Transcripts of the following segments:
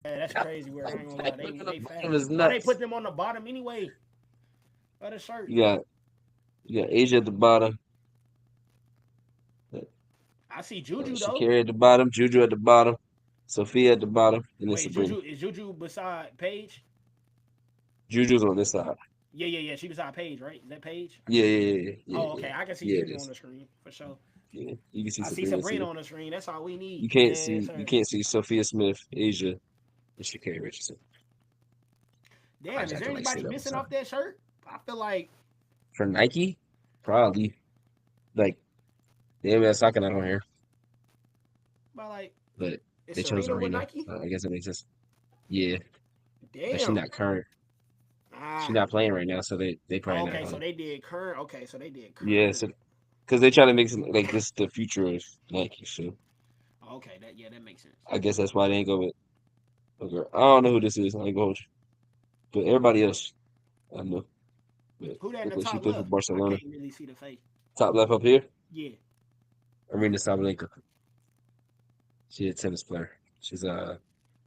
Yeah, that's crazy. Where I ain't gonna lie, Like, women on they the fat. bottom is Why they put nuts. them on the bottom anyway of the shirt? You got you got Asia at the bottom, I see Juju though. Shakira at the bottom, Juju at the bottom, Sophia at the bottom, and then Wait, Sabrina. Juju beside Paige? Juju's on this side. Yeah. She beside Paige, right? Is that Paige? I Yeah, can yeah, see. yeah, yeah, yeah, Oh, okay. yeah. I can see Yeah, it Juju on is. the screen for sure. Yeah, you can see I see Sabrina Sabrina too. on the screen. That's all we need. Yes, You sir. can't see Sophia Smith, Asia, and Shakira Richardson. I Damn, just is have there to like anybody sit up missing beside. off that shirt? I feel like For Nike, probably like they have Saka not on here, by like but is they chose Serena with Arena. Nike? I guess that makes sense. Yeah, but she's Damn. not current. She's Ah. not playing right now, so they Oh, probably not okay, on so it. they did current. Okay, so they did Yeah, current. so because they try to make it like this the future of Nike, so Okay, that makes sense. I guess that's why they ain't go with. Okay, I don't know who this is. I ain't gonna hold you, but everybody else I know. But Who that in look the like she top played for left? I Barcelona. can't really see the face. Top left up here, Yeah, Arena Sabalenka. She's a tennis player.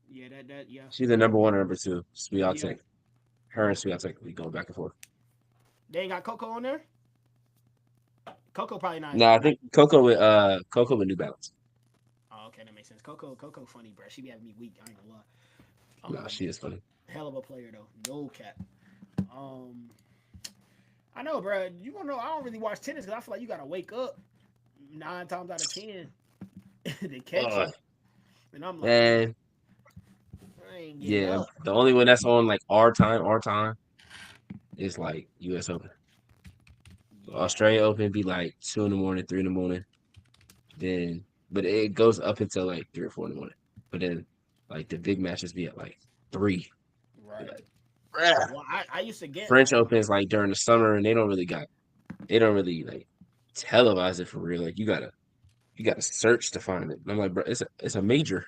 yeah. She's the number one or number two. Yeah. Swiatek. Her and Swiatek we go back and forth. They ain't got Coco on there. Coco probably not Nah, I think Nike. Coco with New Balance. Oh, okay, that makes sense. Coco funny, bro. She be having me weak. I ain't gonna lie. Nah, she is funny. Hell of a player though. No cap. Um, I know, bro. You wanna know? I don't really watch tennis because I feel like you gotta wake up 9 times out of 10 to catch Oh it, and I'm like, man, man, I ain't getting yeah. up. The only one that's on like our time is like U.S. Open. Yeah, Australia Open be like 2 in the morning, 3 in the morning. Then, but it goes up until like 3 or 4 in the morning. But then, like the big matches be at like 3. Be right. like, "Bruh." Well, I used to get French Open is like during the summer, and they don't really like televise it for real. Like you gotta search to find it. And I'm like, bro, it's a major.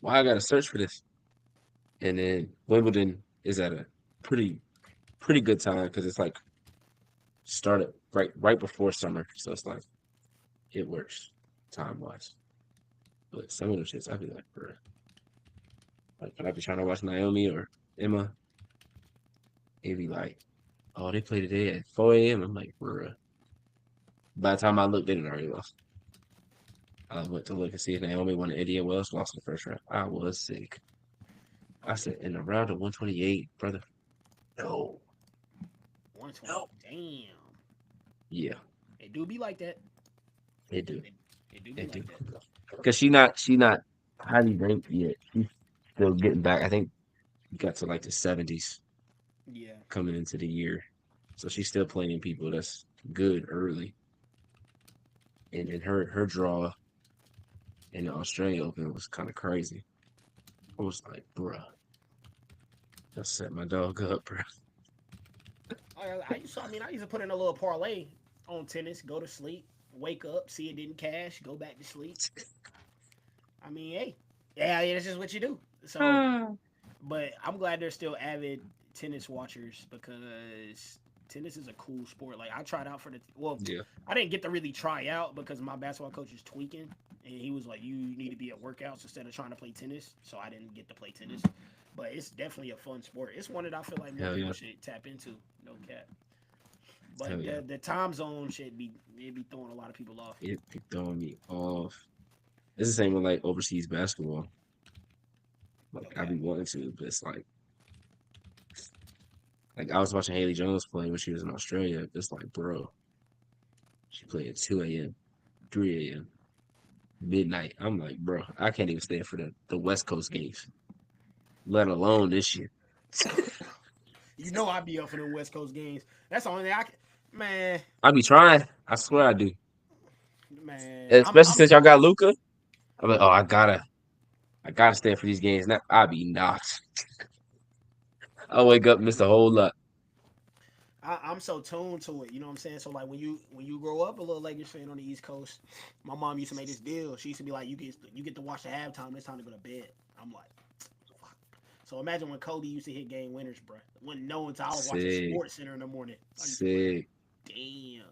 Why I gotta search for this? And then Wimbledon is at a pretty pretty good time because it's like started right before summer, so it's like it works time wise. But some of the shits I'd be like, bro, like when I be trying to watch Naomi or Emma, it'd be like, oh, they play today at 4 a.m. I'm like, bro. By the time I looked, they didn't already lost. I went to look and see if Naomi won the Indian Wells, lost in the first round. I was sick. I said, in the round of 128, brother. No, 120. no. Damn, Yeah, it do be like that. they do. It, it do be They do. like that. Because she not highly ranked yet. She's still getting back. I think got to like the 70s Yeah. coming into the year. So she's still playing people that's good early. And then her draw in the Australia Open was kind of crazy. I was like, bruh, just set my dog up, bruh. I used to put in a little parlay on tennis. Go to sleep, wake up, see it didn't cash, go back to sleep. I mean, hey, yeah, that's just what you do. So, but I'm glad there's still avid tennis watchers because tennis is a cool sport. Like I tried out for Yeah. I didn't get to really try out because my basketball coach is tweaking, and he was like, "You need to be at workouts instead of trying to play tennis." So I didn't get to play tennis, but it's definitely a fun sport. It's one that I feel like more Hell people yeah. should tap into. No cap. Hell But yeah. the time zone should be it be throwing a lot of people off. It be throwing me off. It's the same with like overseas basketball. No Like I cap. be wanting to, but it's like I was watching Haley Jones play when she was in Australia. It's like, bro, she played at 2 a.m., 3 a.m., midnight. I'm like, bro, I can't even stand for the West Coast games, let alone this shit. You know I be up for the West Coast games. That's the only thing I can. Man, I be trying. I swear I do. man, Especially I'm since y'all got Luca. I'm like, oh, I gotta stand for these games. Now I be knocked. I wake up, miss a whole lot. I'm so tuned to it. You know what I'm saying? So like when you grow up a little Lakers fan on the East Coast, my mom used to make this deal. She used to be like, you get to watch the halftime. It's time to go to bed. I'm like, fuck. So imagine when Kobe used to hit game winners, bro. When no until I was watching Sick, Sports Center in the morning. I used to be like, sick. damn.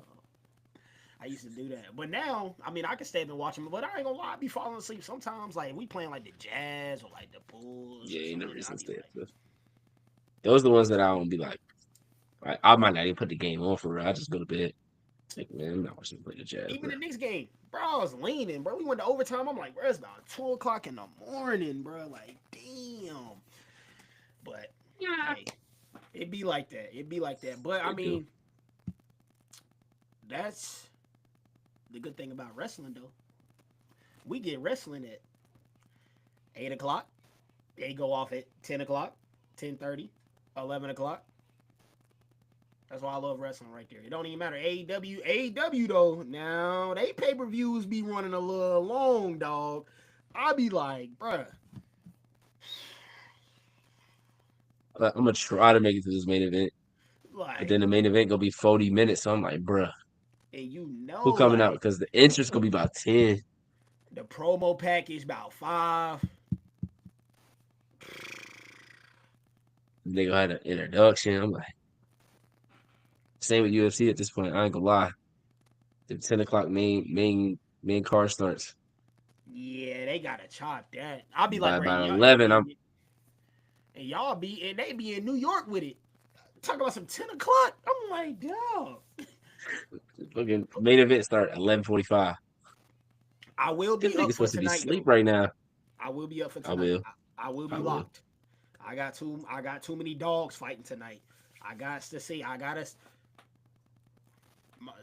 I used to do that. But now, I mean, I can stay up and watch them. But I ain't gonna lie, I be falling asleep sometimes. Like we playing like the Jazz or like the Bulls lose Yeah, or ain't no something. reason I'll to be stay up like, there. Those are the ones that I won't be like, I might not even put the game on for real. I just go to bed. Like, man, I'm not watching play the Jazz, even bro. the next game, bro, I was leaning, bro. We went to overtime. I'm like, bro, it's about 2 o'clock in the morning, bro. Like, damn. But hey, it be like that. It be like that. But I They do. mean, that's the good thing about wrestling, though. We get wrestling at 8 o'clock. They go off at 10 o'clock, 10:30, 11 o'clock. That's why I love wrestling right there. It don't even matter. AEW though. Now they pay-per-views be running a little long, dog. I be like, bruh, I'm gonna try to make it to this main event, but like, then the main event gonna be 40 minutes. So I'm like, bruh, and who coming out? like Because the entrance gonna be about 10. the promo package about 5. They gonna have an introduction. I'm like, same with UFC at this point. I ain't gonna lie. The 10 o'clock main card starts. Yeah, they gotta chop that. I'll be like, By bro, about y'all 11, I'm and y'all be and they be in New York with it. Talk about some 10 o'clock. I'm like, dog. looking main event start at 11:45. I will This be up nigga's for supposed to be tonight asleep though. right now. I will be up for I tonight. will. I will I be will. locked. I got too many dogs fighting tonight. I got to see. I got to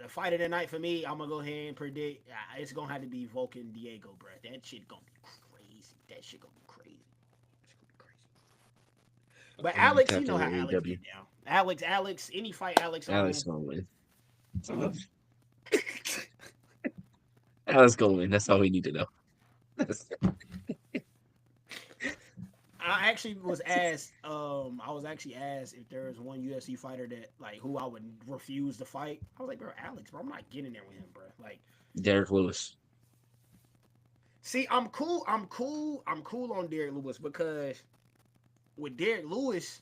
the fight of the night for me. I'm gonna go ahead and predict. It's gonna have to be Vulcan Diego, bro. That shit gonna be crazy. That shit gonna be crazy. It's gonna be crazy. But I'm Alex, you tapped know in how with Alex AEW. get down. Alex. Any fight Alex Alex on. gonna win. Alex gonna win. That's all we need to know. I actually was asked. I was actually asked if there was one UFC fighter that like who I would refuse to fight. I was like, bro, Alex, bro. I'm not getting there with him, bro. Like, Derek Lewis. see, I'm cool. I'm cool on Derek Lewis because with Derek Lewis,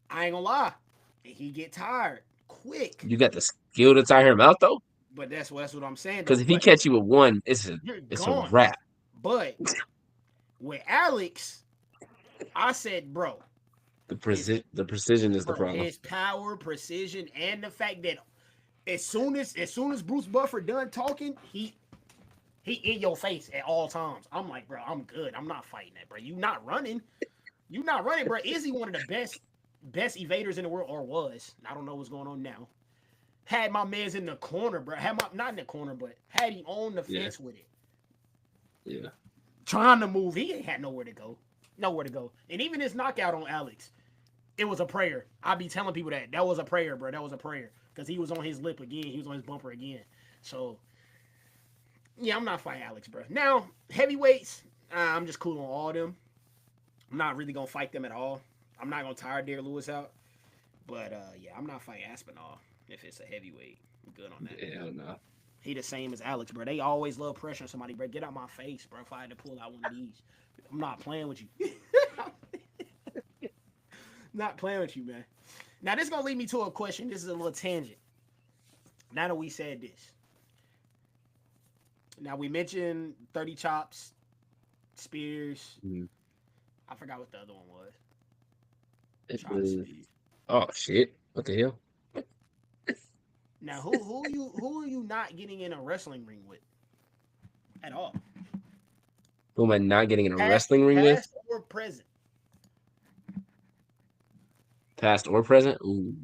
I ain't gonna lie, he get tired quick. You got the skill to tire him out though. But that's what I'm saying Because though. if he But catch you with one, you're it's a gone. wrap. But with Alex, I said, bro, his The precision is the bro, problem. his power, precision, and the fact that as soon as Bruce Buffer done talking, he in your face at all times. I'm like, bro, I'm good. I'm not fighting that, bro. You not running. You not running, bro. Is he one of the best evaders in the world, or was? I don't know what's going on now. Had my man's in the corner, bro. Had my not in the corner, but had him on the Yeah. fence with it. Yeah. Trying to move. He ain't had nowhere to go. Nowhere to go. And even his knockout on Alex, it was a prayer. I be telling people that was a prayer, bro. That was a prayer because he was on his lip again. He was on his bumper again. So yeah, I'm not fighting Alex, bro. Now heavyweights, I'm just cool on all of them. I'm not really gonna fight them at all. I'm not gonna tire Derek Lewis out. But yeah, I'm not fighting Aspinall if it's a heavyweight. I'm good on that. Yeah, no. He the same as Alex, bro. They always love pressuring somebody, bro. Get out my face, bro. If I had to pull out one of these, I'm not playing with you. Not playing with you, man. Now this is gonna lead me to a question. This is a little tangent. Now that we said this, now we mentioned 30 chops, spears. Mm. I forgot what the other one was. It was, oh shit! What the hell? Now who are you not getting in a wrestling ring with at all? Who am I not getting in a Past, wrestling ring with? past or present? Past or present? Ooh,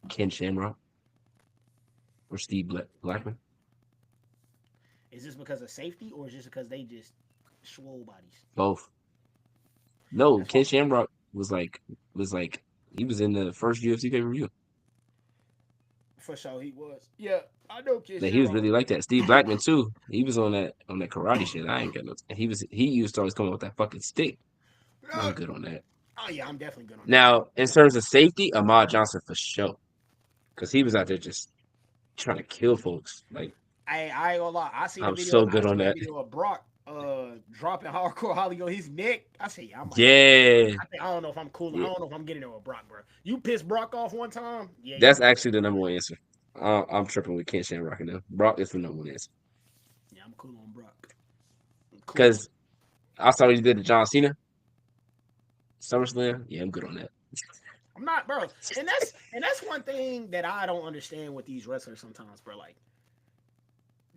Ken Shamrock or Steve Blackman? Is this because of safety or is this because they just swole bodies? Both. No, That's Ken all. Shamrock was like he was in the first UFC pay per view. For sure, he was. Yeah, I know Kid Like he was Shamrock really was like good. that. Steve Blackman too. He was on that karate shit. I ain't got no. And he used to always come up with that fucking stick. I'm good on that. Oh yeah, I'm definitely good on that. Now, in terms of safety, Ahmad Johnson for sure, because he was out there just trying to kill folks. Like I ain't gonna lie. I seen the I'm video. so I good on seen that that. video of Brock dropping hardcore Holly on his neck. I say, yeah, I might. Yeah, I don't know if I'm cool. I yeah. don't know if I'm getting there with Brock, bro. You pissed Brock off one time. Yeah, you. That's actually the number one answer. I'm tripping with Ken Shamrock now. Brock is the number one answer Yeah, I'm cool on Brock. I'm cool on. because I saw what you did to John Cena. SummerSlam. Yeah, I'm good on that. I'm not, bro. And that's one thing that I don't understand with these wrestlers sometimes, bro. Like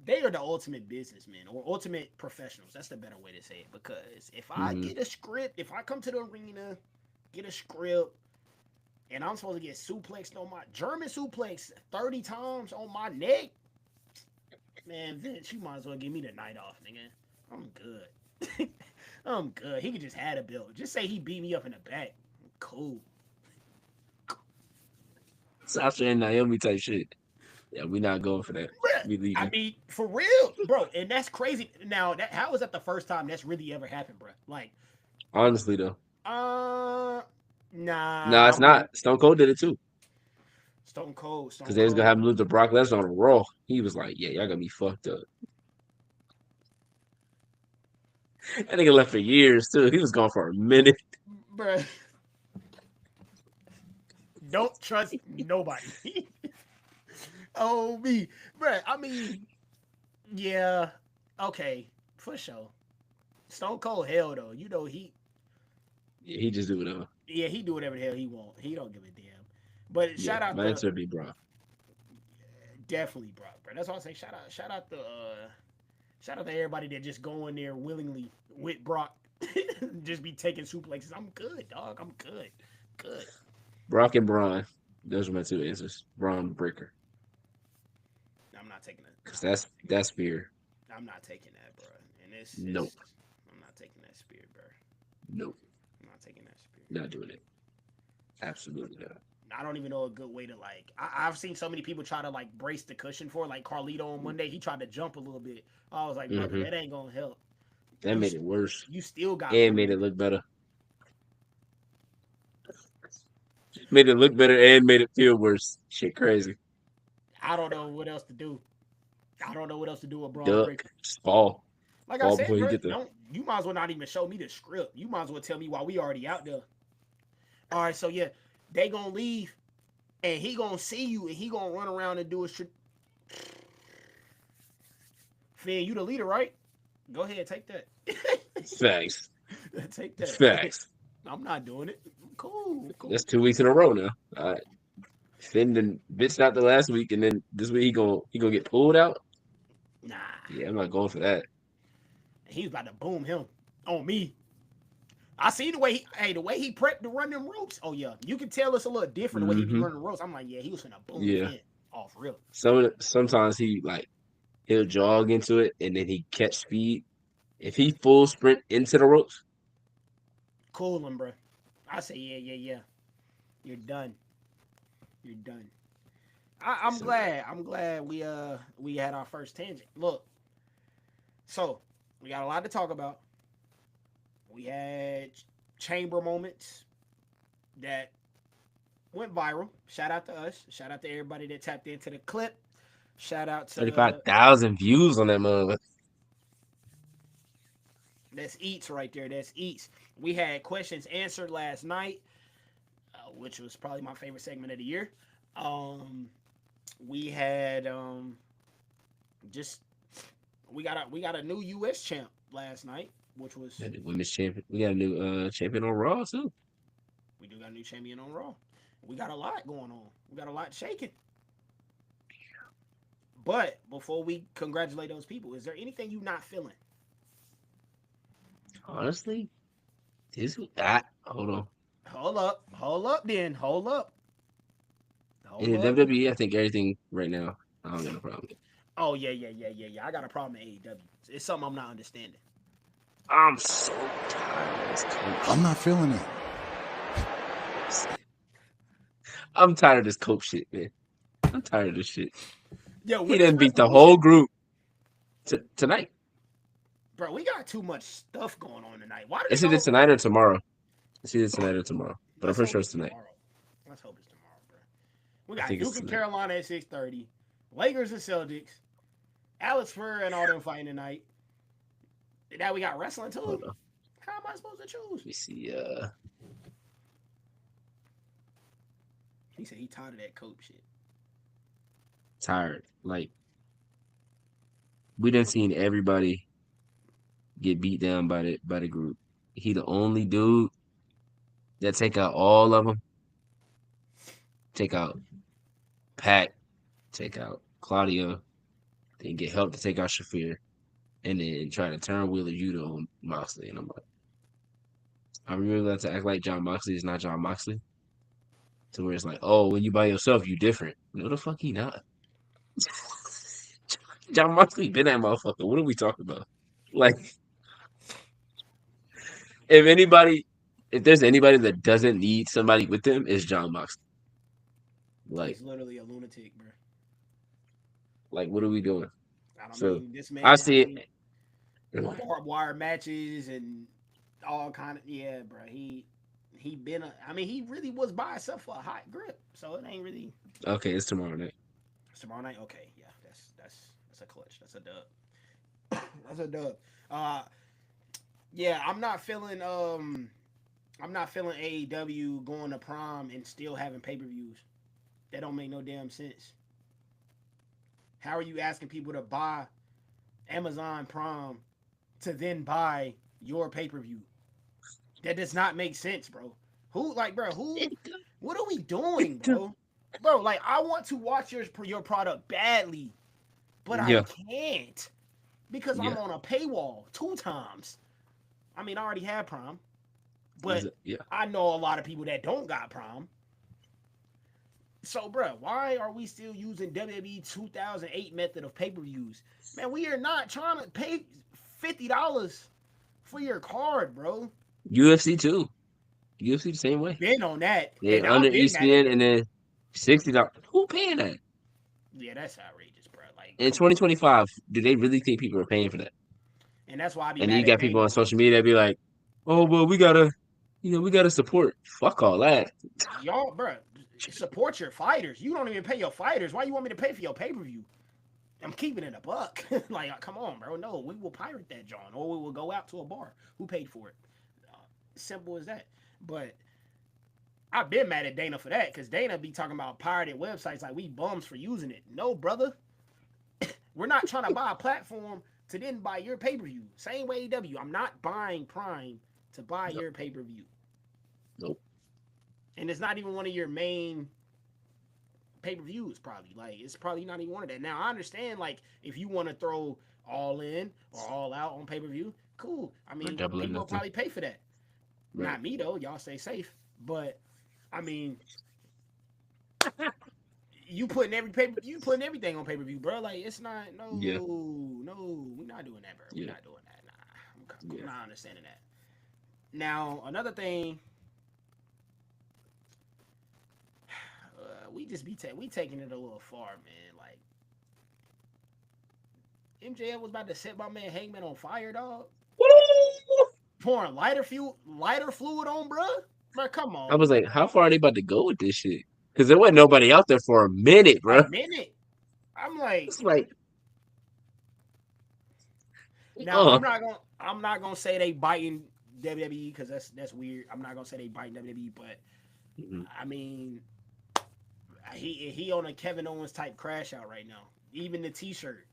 they are the ultimate businessmen or ultimate professionals. That's the better way to say it. Because if I Mm-hmm. get a script, if I come to the arena, get a script, and I'm supposed to get suplexed on my German suplex 30 times on my neck, man, Vince, you might as well give me the night off, nigga. I'm good. I'm good. He could just have a bill. Just say he beat me up in the back. Cool. Sasha and Naomi type shit. Yeah, we not going for that. Bruh, We I leaving. mean, for real, bro. And that's crazy. Now, that how was that the first time that's really ever happened, bro? Like, Honestly though. uh, No, nah, it's I'm gonna not. Stone Cold did it too. Stone Cold, Because Stone they was gonna Cold. have him lose to Brock Lesnar on Raw. He was like, "Yeah, y'all gonna be fucked up." That nigga left for years too. He was gone for a minute. Bruh, don't trust nobody. Oh me, bruh. I mean, yeah, okay, for sure. Stone Cold, hell though. You know Yeah, he just do whatever. yeah, he do whatever the hell he want. He don't give a damn. But Yeah, shout out my to answer would be Brock. definitely Brock, bro. That's why I say shout out to everybody that just go in there willingly with Brock, just be taking suplexes. I'm good, dog. I'm good, good. Brock and Braun. Those are my two answers. Braun Breaker. I'm not taking that. Because that's fear. I'm not taking that, bro. And it's Nope. I'm not taking that spirit, bro. Nope. I'm not taking that spirit. Not doing it. Absolutely not. I don't even know a good way to like. I've seen so many people try to like brace the cushion for like Carlito on Monday. He tried to jump a little bit. I was like, brother, Mm-hmm. that ain't gonna help. That You made it worse. you still got And made bruised. it look better. Made it look better and made it feel worse. Shit crazy. I don't know what else to do. I don't know what else to do with Braun Duck. Breaker. Just fall. Like I Fall said, before you bro, get there. don't you might as well not even show me the script. You might as well tell me why we already out there. All right, so yeah, they gonna leave, and he gonna see you, and he gonna run around and do his. Finn, you the leader, right? Go ahead, take that. Facts. Take that. Facts. I'm not doing it. Cool, That's cool. 2 weeks in a row now. All right. Finn done bitched out the last week, and then this week he gonna get pulled out. Nah, Yeah, I'm not going for that. he was about to boom him on me. I see the way the way he prepped to run them ropes. Oh yeah, you can tell it's a little different the way he be Mm-hmm. running the ropes. I'm like, yeah, he was gonna boom Yeah. Finn off real. Sometimes he'll jog into it and then he catch speed. If he full sprint into the ropes, Cool him, bro. I say, yeah. You're done. You're done. I'm so glad. I'm glad we had our first tangent. Look, so we got a lot to talk about. We had chamber moments that went viral. Shout out to us. Shout out to everybody that tapped into the clip. Shout out to 35,000 views on that mother. that's Eats right there. That's Eats. We had questions answered last night, which was probably my favorite segment of the year. Um, we had just we got a new U.S. champ last night, which was That women's champion. We got a new champion on Raw too. we do got a new champion on Raw. We got a lot going on. We got a lot shaking. But before we congratulate those people, is there anything you not feeling? Honestly, hold on. Hold up, then In hold the up. WWE, I think everything right now, I don't got a problem. Oh yeah. I got a problem at AEW. It's something I'm not understanding. I'm so tired of this coach. I'm not feeling it. I'm tired of this coach shit, man. I'm tired of this shit. Yo, He when is didn't beat the resolution? whole group tonight. Bro, we got too much stuff going on tonight. Why did It's it either go? tonight or tomorrow. It's either tonight or tomorrow. But I'm Let's pretty hope sure it's it's tonight. tomorrow. Let's hope it's tomorrow, bro. We I got think it's Duke and tonight. Carolina at 6:30. Lakers and Celtics. Alex Fur and all them fighting tonight. Now we got wrestling too. Hold on. How am I supposed to choose? Let me see. He said he tired of that coach shit. Tired. Like we done seen everybody get beat down by the group. He the only dude that take out all of them. Take out Pac, take out Claudio, then get help to take out Shafir, and then try to turn Wheeler Yuta on Moxley. And I'm like, I remember that to act like John Moxley is not John Moxley. To where it's like, oh, when you by yourself, you different. No, the fuck he not. John Moxley been that motherfucker. What are we talking about? Like, if anybody, if there's anybody that doesn't need somebody with them, it's John Moxley. Like, He's literally a lunatic, bro. what are we doing? I don't So mean this I man. I see mean it. barbed wire matches and all kind of yeah, bro. He been a. I mean, he really was by himself for a hot grip, so it ain't really. Okay, it's tomorrow night. It's tomorrow night. Okay, yeah, that's a clutch. That's a dub. That's a dub. Uh, yeah, I'm not feeling AEW going to prom and still having pay per views. That don't make no damn sense. How are you asking people to buy Amazon Prime to then buy your pay per view? That does not make sense, bro. Who like, bro? Who? What are we doing, bro? Bro, like I want to watch your product badly, but I Yeah, can't because I'm yeah, on a paywall 2 times. I mean, I already had Prime, but yeah. I know a lot of people that don't got Prime. So, bro, why are we still using WWE 2008 method of pay per views? Man, we are not trying to pay $50 for your card, bro. UFC too. UFC the same way. Been on that, They and I've under been mad at ESPN that. and then $60. Who paying that? Yeah, that's outrageous, bro. Like, In come on. 2025, do they really think people are paying for that? And that's why I be And then you mad at got people Dana. on social media that be like, "Oh, well, we gotta support." Fuck all that. Y'all, bro, support your fighters. You don't even pay your fighters. Why you want me to pay for your pay per view? I'm keeping it a buck. Like, come on, bro. No, we will pirate that, John, or we will go out to a bar. Who paid for it? Simple as that. But I've been mad at Dana for that because Dana be talking about pirated websites like we bums for using it. No, brother. We're not trying to buy a platform to then buy your pay per view. Same way AEW. I'm not buying Prime to buy Nope. your pay per view. Nope. And it's not even one of your main pay per views, probably. Like, it's probably not even one of that. Now, I understand, like, if you want to throw all in or all out on pay per view, cool. I Or mean, double or people will nothing. probably pay for that. Right. Not me, though. Y'all stay safe. But, I mean, you putting everything on pay per view, bro. Like it's not Yeah. we're not doing that, bro. We're Yeah. not doing that. Nah, I'm Yeah. not understanding that. Now another thing, we just we taking it a little far, man. Like MJF was about to set my man Hangman on fire, dog. Pouring lighter fluid on, bro. Bro, come I on, was like, how far are they about to go with this shit? Because there wasn't nobody out there for a minute, a bro. minute. I'm like, It's like, now I'm not gonna say they biting WWE because that's weird. I'm not gonna say they biting WWE, but Mhm. I mean he on a Kevin Owens type crash out right now. Even the T-shirt.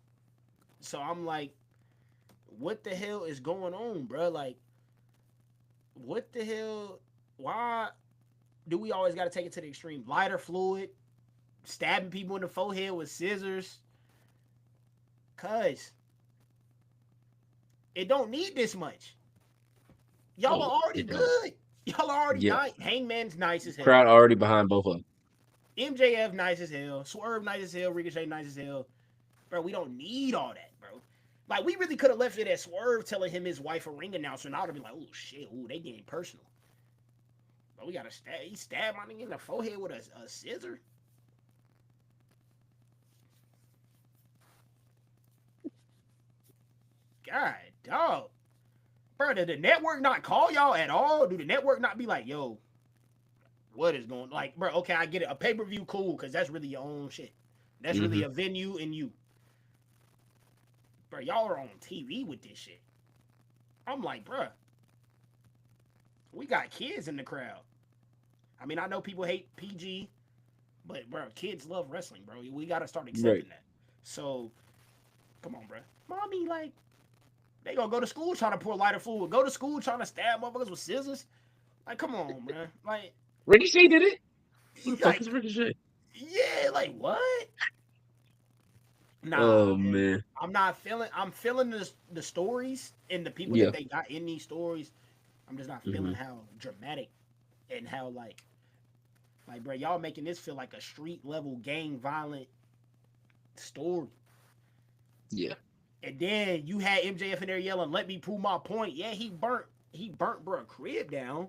So I'm like, what the hell is going on, bro? Like, what the hell? Why do we always got to take it to the extreme? Lighter fluid, stabbing people in the forehead with scissors, cause it don't need this much. Y'all are Oh, already it don't. good. Y'all are already Yeah. nice. Hangman's nice as hell. Crowd already behind both of them. MJF nice as hell. Swerve nice as hell. Ricochet nice as hell. Bro, we don't need all that, bro. Like, we really could have left it at Swerve telling him his wife a ring announcer, and I would have been like, oh, shit, ooh, they getting personal. But we got to stab. He stabbed my nigga in the forehead with a scissor. God, dog. Bro, did the network not call y'all at all? Do the network not be like, yo, what is going like, bro, okay, I get it. A pay-per-view, cool, because that's really your own shit. That's really Hmm. a venue and you. Bro, y'all are on TV with this shit. I'm like, bro, we got kids in the crowd. I mean, I know people hate PG, but bro, kids love wrestling, bro. We gotta start Right. accepting that. So, come on, bro. Mommy, like, They gonna go to school trying to pour lighter fluid. Go to school trying to stab motherfuckers with scissors. Like, come on, man. Ricochet did it. Who the fuck Like, is Ricochet? yeah, like what? Nah, Oh man. man. I'm not feeling. I'm feeling the stories and the people that Yeah. they got in these stories. I'm just not feeling Hmm. how dramatic and how bro, y'all making this feel like a street level gang violent story. Yeah. And then you had MJF in there yelling, "Let me prove my point." Yeah, he burnt bro crib down,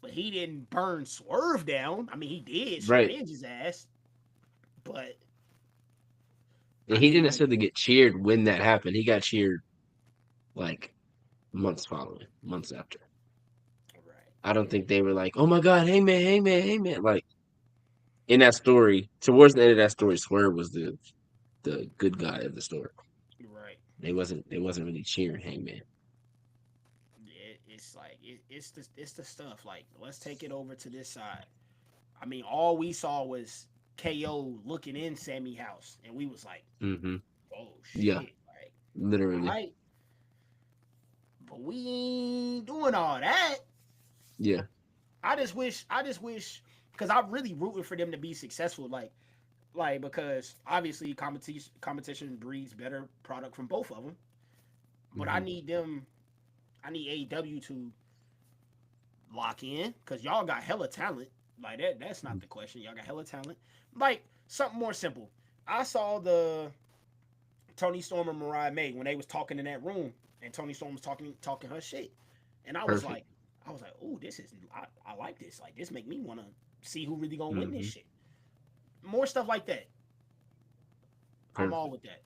but he didn't burn Swerve down. I mean, he did Right. syringe his ass, but And I he didn't mean, necessarily get cheered when that happened. He got cheered like months following, months after. right, I don't think they were like, "Oh my God, hey man, hey man, hey man." Like in that story, towards the end of that story, Swerve was the good guy of the story. right. They wasn't really cheering Hangman. It's like it's the stuff. Like, let's take it over to this side. I mean, all we saw was KO looking in Sammy house, and we was like, Hmm. "Oh Yeah, shit!" Like, all literally. right, but we ain't doing all that. Yeah. I just wish, because I'm really rooting for them to be successful. Because obviously competition breeds better product from both of them. But I Hmm. need them. I need AEW to lock in because y'all got hella talent. Like that. That's not the question. Y'all got hella talent. Like something more simple. I saw the Tony Storm and Mariah May when they was talking in that room, and Tony Storm was talking her shit, and Perfect. I was like, oh, I like this. Like this make me want to see who really gonna win this Hmm. shit. More stuff like that. I'm all Perfect. with that.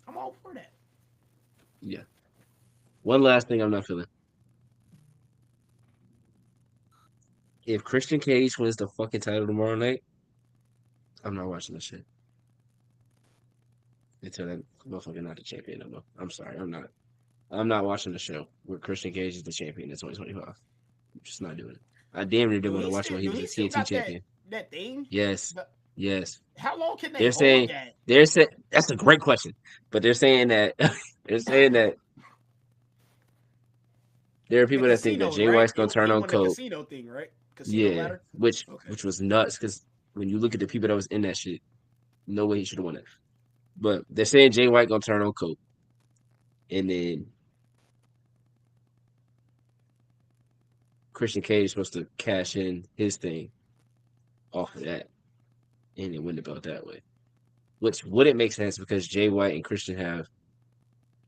I'm all for that. Yeah. One last thing I'm not feeling. If Christian Cage wins the fucking title tomorrow night, I'm not watching this shit until that motherfucker not the champion no more. I'm sorry, I'm not. I'm not watching the show where Christian Cage is the champion in 2025. I'm just not doing it. I damn near didn't want to watch it when he Do was he a still TNT got champion. that thing? Yes, The, yes. how long can they They're hold saying that? that's a great question, but they're saying that they're saying that there are The people that think that casino, Jay right? White's gonna turn He on won the Coke. casino thing, right? Casino Yeah, ladder. which Okay. which was nuts because when you look at the people that was in that shit, no way he should have won it. But they're saying Jay White gonna turn on Coke, and then Christian Cage is supposed to cash in his thing off of that, and then win the belt that way. Which wouldn't make sense because Jay White and Christian have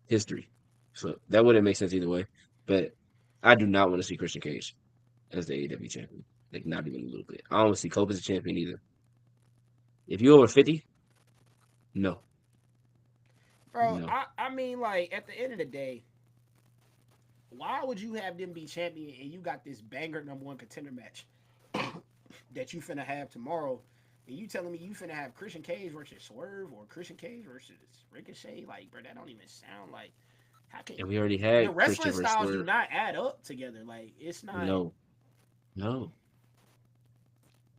history, so that wouldn't make sense either way. But I do not want to see Christian Cage as the AEW champion. Like not even a little bit. I don't want to see Cope as a champion either. If you over 50, no, Bro, no. I mean, like at the end of the day, why would you have them be champion and you got this banger number one contender match that you finna have tomorrow, and you telling me you finna have Christian Cage versus Swerve or Christian Cage versus Ricochet? Like, bro, that don't even sound like how can And we already the had wrestling Christian versus styles do Swerve. not add up together. Like, it's not. No, no,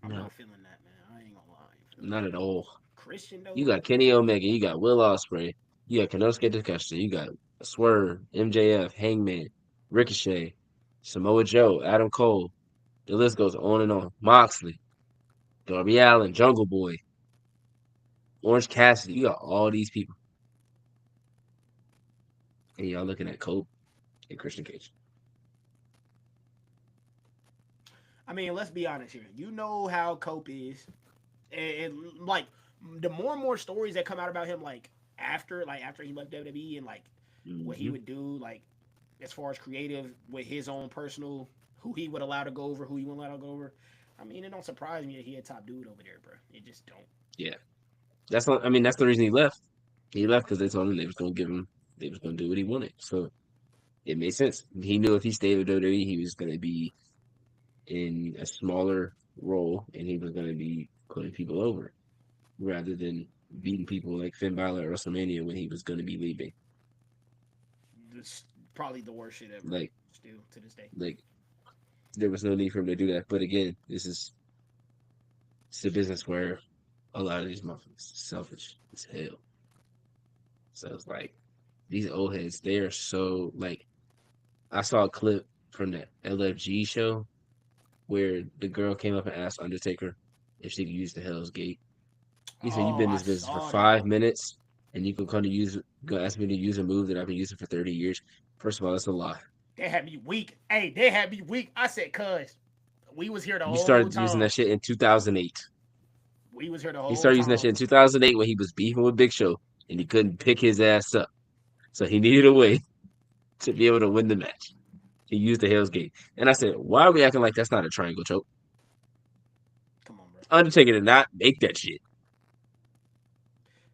I'm no, not feeling that, man. I ain't gonna lie, I ain't feeling not that. at all. Christian You though, got Kenny Omega, you got Will Ospreay, you got Konosuke Takeshita, you got Swerve, MJF, Hangman, Ricochet, Samoa Joe, Adam Cole. The list goes on and on. Moxley, Darby Allin, Jungle Boy, Orange Cassidy. You got all these people, and y'all looking at Cope and Christian Cage. I mean, let's be honest here. You know how Cope is, and like the more and more stories that come out about him, like after he left WWE and like what he Hmm. would do, like as far as creative with his own personal, who he would allow to go over, who he wouldn't allow to go over. I mean, it don't surprise me that he a top dude over there, bro. It just don't. Yeah, that's not. I mean, that's the reason he left. He left because they told him they was gonna give him, they was gonna do what he wanted. So it made sense. He knew if he stayed with WWE, he was gonna be in a smaller role and he was gonna be putting people over rather than beating people like Finn Balor at WrestleMania when he was gonna be leaving. It's probably the worst shit ever. Like, Still to this day. like there was no need for him to do that. But again, it's a business where a lot of these motherfuckers selfish as hell. So it's like these old heads, they are so like. I saw a clip from the LFG show where the girl came up and asked Undertaker if she could use the Hell's Gate. He said, "You've Oh, been in I this business for saw that. 5 minutes, and you can come to use, go ask me to use a move that I've been using for 30 years." First of all, that's a lie. They had me weak. Hey, they had me weak. I said, cuz, we was here the You whole started using time. that shit in 2008. We was here the He whole started using that time. shit in 2008 when he was beefing with Big Show, and he couldn't pick his ass up. So he needed a way to be able to win the match. He used the Hell's Gate, and I said, "Why are we acting like that's not a triangle choke?" Come on, bro. Undertaker did not make that shit.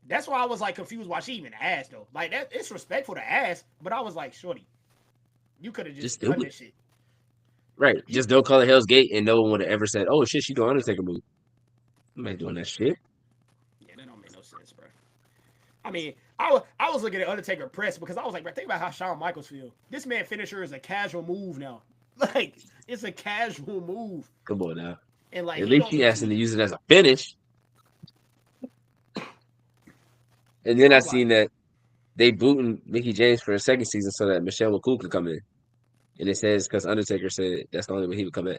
That's why I was like confused why she even asked though. Like that, it's respectful to ask, but I was like, shorty, you could have Just just do done it. this shit. Right. You, Just don't call it Hell's Gate, and no one would have ever said, "Oh shit, she doing Undertaker move." I'm not doing that shit. yeah, that don't make no sense, bro. I mean, I was looking at Undertaker press because I was like, bro, think about how Shawn Michaels feel. This man finisher is a casual move now. Like it's a casual move, Come on now. and like At he least don't she be asked him to tweaking. use it as a finish. And then I I'm like, seen that they booting Mickey James for a second season so that Michelle McCool could come in. And it says because Undertaker said that's the only way he would come in.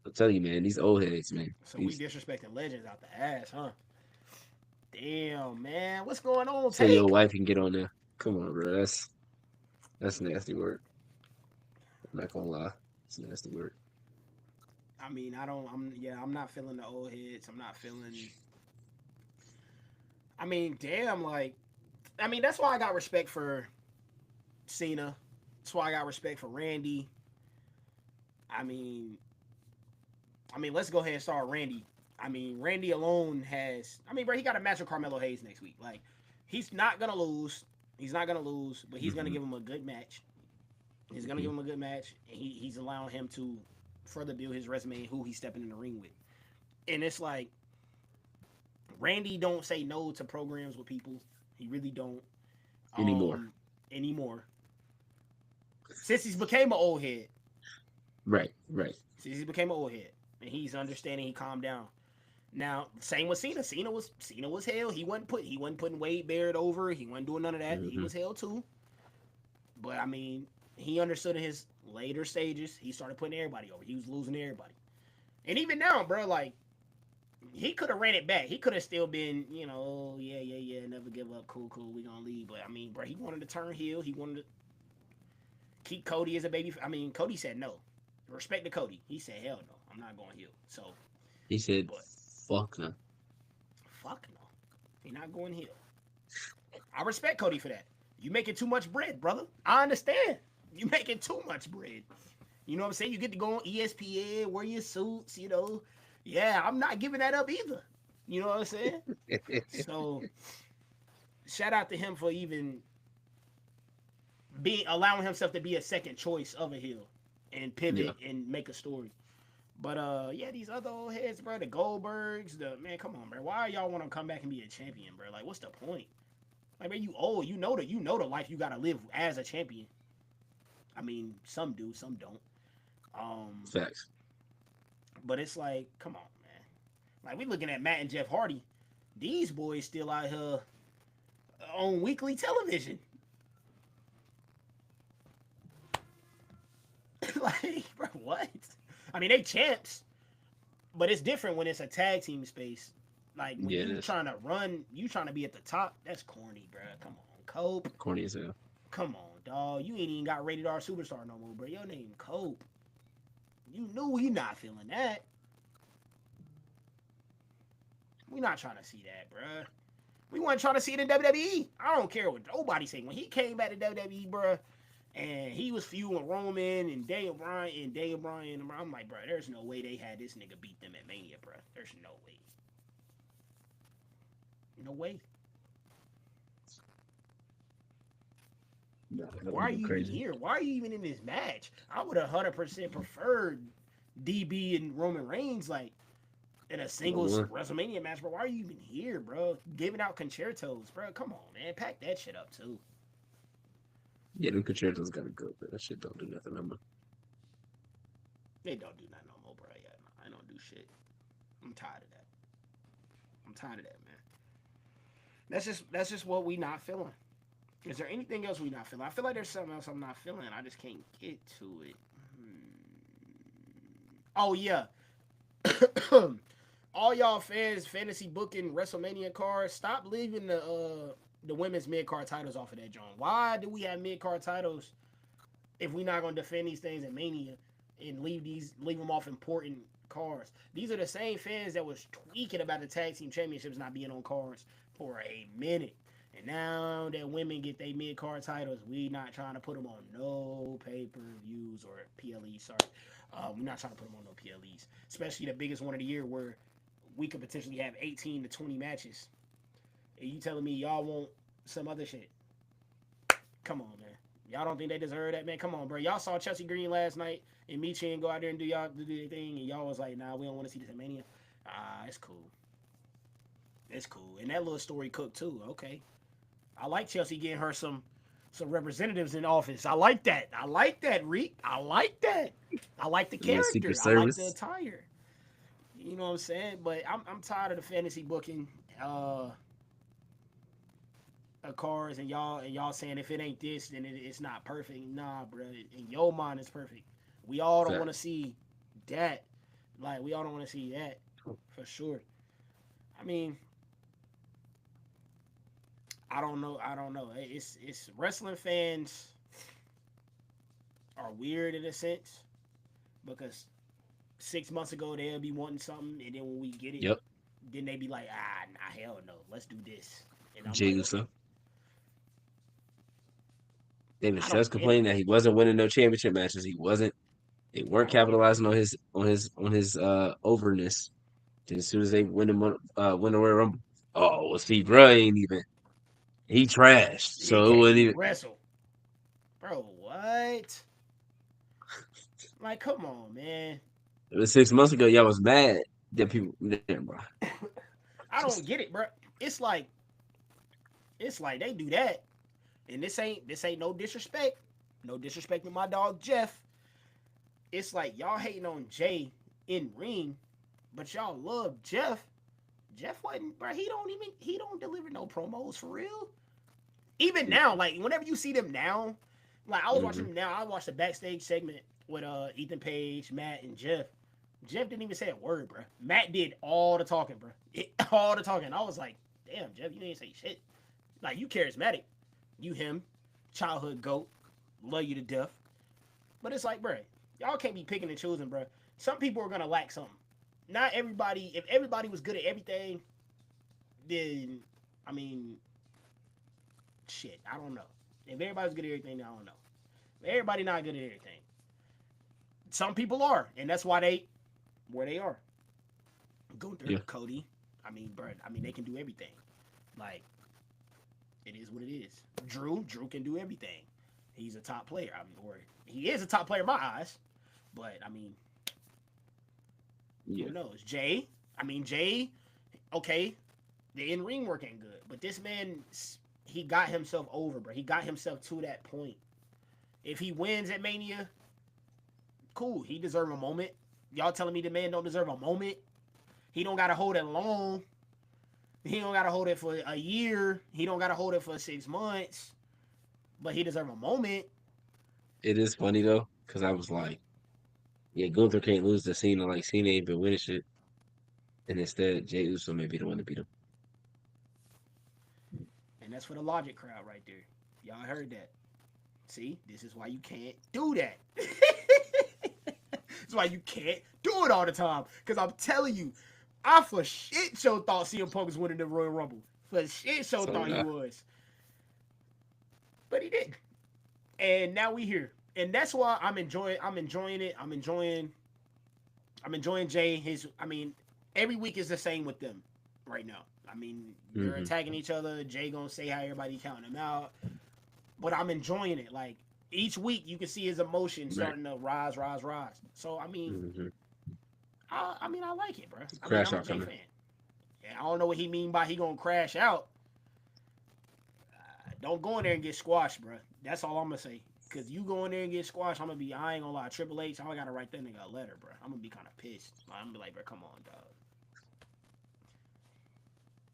I'll tell you, man, these old heads, man. so we These disrespecting legends out the ass, huh? Damn, man, what's going on, so your Take? wife can get on there. Come on, bro. That's nasty word. I'm not gonna lie. It's nasty word. I mean, I don't. I'm yeah. I'm not feeling the old heads. I'm not feeling. I mean, damn. Like, I mean, that's why I got respect for Cena. That's why I got respect for Randy. I mean, let's go ahead and start Randy. I mean, Randy alone has. I mean, bro, he got a match with Carmelo Hayes next week. Like, he's not gonna lose. He's not gonna lose, but he's gonna Mm-hmm. give him a good match. He's gonna Mm-hmm. give him a good match, and he's allowing him to further build his resume and who he's stepping in the ring with. And it's like Randy don't say no to programs with people. He really don't Anymore. anymore. Since he's became an old head. Right. Right. Since he became an old head. And he's understanding, he calmed down. Now, same with Cena. Cena was hell. He wasn't putting Wade Barrett over. He wasn't doing none of that. He Mm-hmm. was hell too. But I mean, he understood in his later stages, he started putting everybody over. He was losing to everybody. And even now, bro, like he could have ran it back. He could have still been, oh, yeah, never give up, cool, we gonna leave. But I mean, bro, he wanted to turn heel. He wanted to keep Cody as a baby. I mean, Cody said no. Respect to Cody. He said, hell no, I'm not going heel. So, He said, but "Fuck no." fuck no, he not going heel. I respect Cody for that. You making too much bread, brother. I understand. You making too much bread. You know what I'm saying? You get to go on ESPN, wear your suits, Yeah, I'm not giving that up either. You know what I'm saying? So shout out to him for even being allowing himself to be a second choice of a heel and Yeah. pivot and make a story. But yeah, these other old heads, bro, the Goldbergs, the man, come on, bro. Why y'all want to come back and be a champion, bro? Like, what's the point? Like, man, you old, you know the life you gotta live as a champion. I mean, some do, some don't. Um, Facts. but it's like, come on, man. Like we looking at Matt and Jeff Hardy. These boys still out here on weekly television. Like, bro, what? I mean, they champs, but it's different when it's a tag team space. Like when Yeah, it you is. trying to run, you trying to be at the top. That's corny, bro. Come on, Cope. Corny as hell. Come on, dog. You ain't even got rated R superstar no more, bro. Your name Cope. You knew you not feeling that. We not trying to see that, bro. We weren't trying to see it in WWE. I don't care what nobody say. When he came back to WWE, bro, and he was feuding with Roman and Daniel Bryan, I'm like, bro, there's no way they had this nigga beat them at Mania, bro. There's no way. No way. No, that Why would are be you even crazy. here? Why are you even in this match? I would have 100% preferred DB and Roman Reigns like in a No singles more. WrestleMania match, bro. Why are you even here, bro? Giving out concertos, bro. Come on, man. Pack that shit up too. Yeah, them concertos gotta go, but that shit don't do nothing no more. They don't do nothing no more, bro. Yeah, I don't do shit. I'm tired of that. I'm tired of that, man. That's just what we not feeling. Is there anything else we not feeling? I feel like there's something else I'm not feeling. I just can't get to it. Oh yeah. All y'all fans, fantasy booking WrestleMania cards, stop leaving the women's mid card titles off of that joint. Why do we have mid card titles if we not gonna defend these things in Mania and leave them off important cards? These are the same fans that was tweaking about the tag team championships not being on cards for a minute. And now that women get their mid card titles, we not trying to put them on no pay per views or PLEs. Sorry, we're not trying to put them on no PLEs, especially the biggest one of the year where we could potentially have 18 to 20 matches. And you telling me y'all want some other shit? Come on, man. Y'all don't think they deserve that, man? Come on, bro. Y'all saw Chelsea Green last night and Michi and go out there and do their thing, and y'all was like, nah, we don't want to see this at Mania. It's cool. It's cool. And that little story cooked too. Okay. I like Chelsea getting her some representatives in office. I like that. I like that, Reek. I like that. I like the The Secret character. I like the Service. attire. You know what I'm saying? But I'm tired of the fantasy booking cards and y'all saying if it ain't this then it's not perfect. Nah, bro. In your mind it's perfect. We all don't want to see that. Like we all don't want to see that for sure. I mean, I don't know. I don't know. It's wrestling fans are weird in a sense because 6 months ago they'll be wanting something, and then when we get it, Yep. then they be like, nah, hell no, let's do this. And I'm Jay like, okay, Uso. David I Strauss don't get it. complaining that he wasn't winning no championship matches. He wasn't. They I weren't don't get it. capitalizing on his overness. Then as soon as they win the Royal Rumble, oh well, see, bro ain't even he trashed, He so it can't wasn't even even. wrestle, bro. What? Like, come on, man. It was 6 months ago. Y'all was mad that people, damn, bro. I Just don't get it, bro. It's like they do that, and this ain't no disrespect, no disrespect to my dog Jeff. It's like y'all hating on Jay in ring, but y'all love Jeff. Jeff wasn't, bro. He don't deliver no promos for real. Even now, like whenever you see them now, like I was watching mm-hmm. them now. I watched the backstage segment with Ethan Page, Matt, and Jeff. Jeff didn't even say a word, bro. Matt did all the talking, bro. All the talking. I was like, damn, Jeff, you didn't say shit. Like you charismatic, you him, childhood goat, love you to death. But it's like, bro, y'all can't be picking and choosing, bro. Some people are gonna lack something. Not everybody. If everybody was good at everything, then I mean, shit, I don't know. If everybody's good at everything, I don't know. Everybody not good at everything. Some people are, and that's why they where they are. Gunther, Yeah, Cody. I mean, bro. I mean, they can do everything. Like it is what it is. Drew can do everything. He's a top player. I mean, or he is a top player in my eyes. But I mean, yeah. who knows? Jay. Okay, the in ring work ain't good, but this man, he got himself over, bro. He got himself to that point. If he wins at Mania, cool. He deserve a moment. Y'all telling me the man don't deserve a moment? He don't gotta hold it long. He don't gotta hold it for a year. He don't gotta hold it for 6 months. But he deserve a moment. It is funny though, because I was like, yeah, Gunther can't lose to Cena, like Cena ain't been winning shit, and instead Jay Uso may be the one to beat him. And that's for the logic crowd right there. Y'all heard that. See, this is why you can't do that. That's why you can't do it all the time. Because I'm telling you, I for shit show thought CM Punk was winning the Royal Rumble. For shit show So thought he nah, was. But he didn't. And now we here. And that's why I'm enjoying it. I'm enjoying Jay. Every week is the same with them right now. I mean, they're mm-hmm. attacking each other. Jay gonna say how everybody counting him out. But I'm enjoying it. Like each week, you can see his emotion Right. starting to rise, rise, rise. So Mm-hmm. I like it, bro. I mean, Crash I'm a out Jay coming. fan. And I don't know what he mean by he gonna crash out. Don't go in there and get squashed, bro. That's all I'm gonna say. Cause you go in there and get squashed, I ain't gonna lie, Triple H, I gotta write that nigga a letter, bro. I'm gonna be kind of pissed. I'm gonna be like, bro, come on, dog.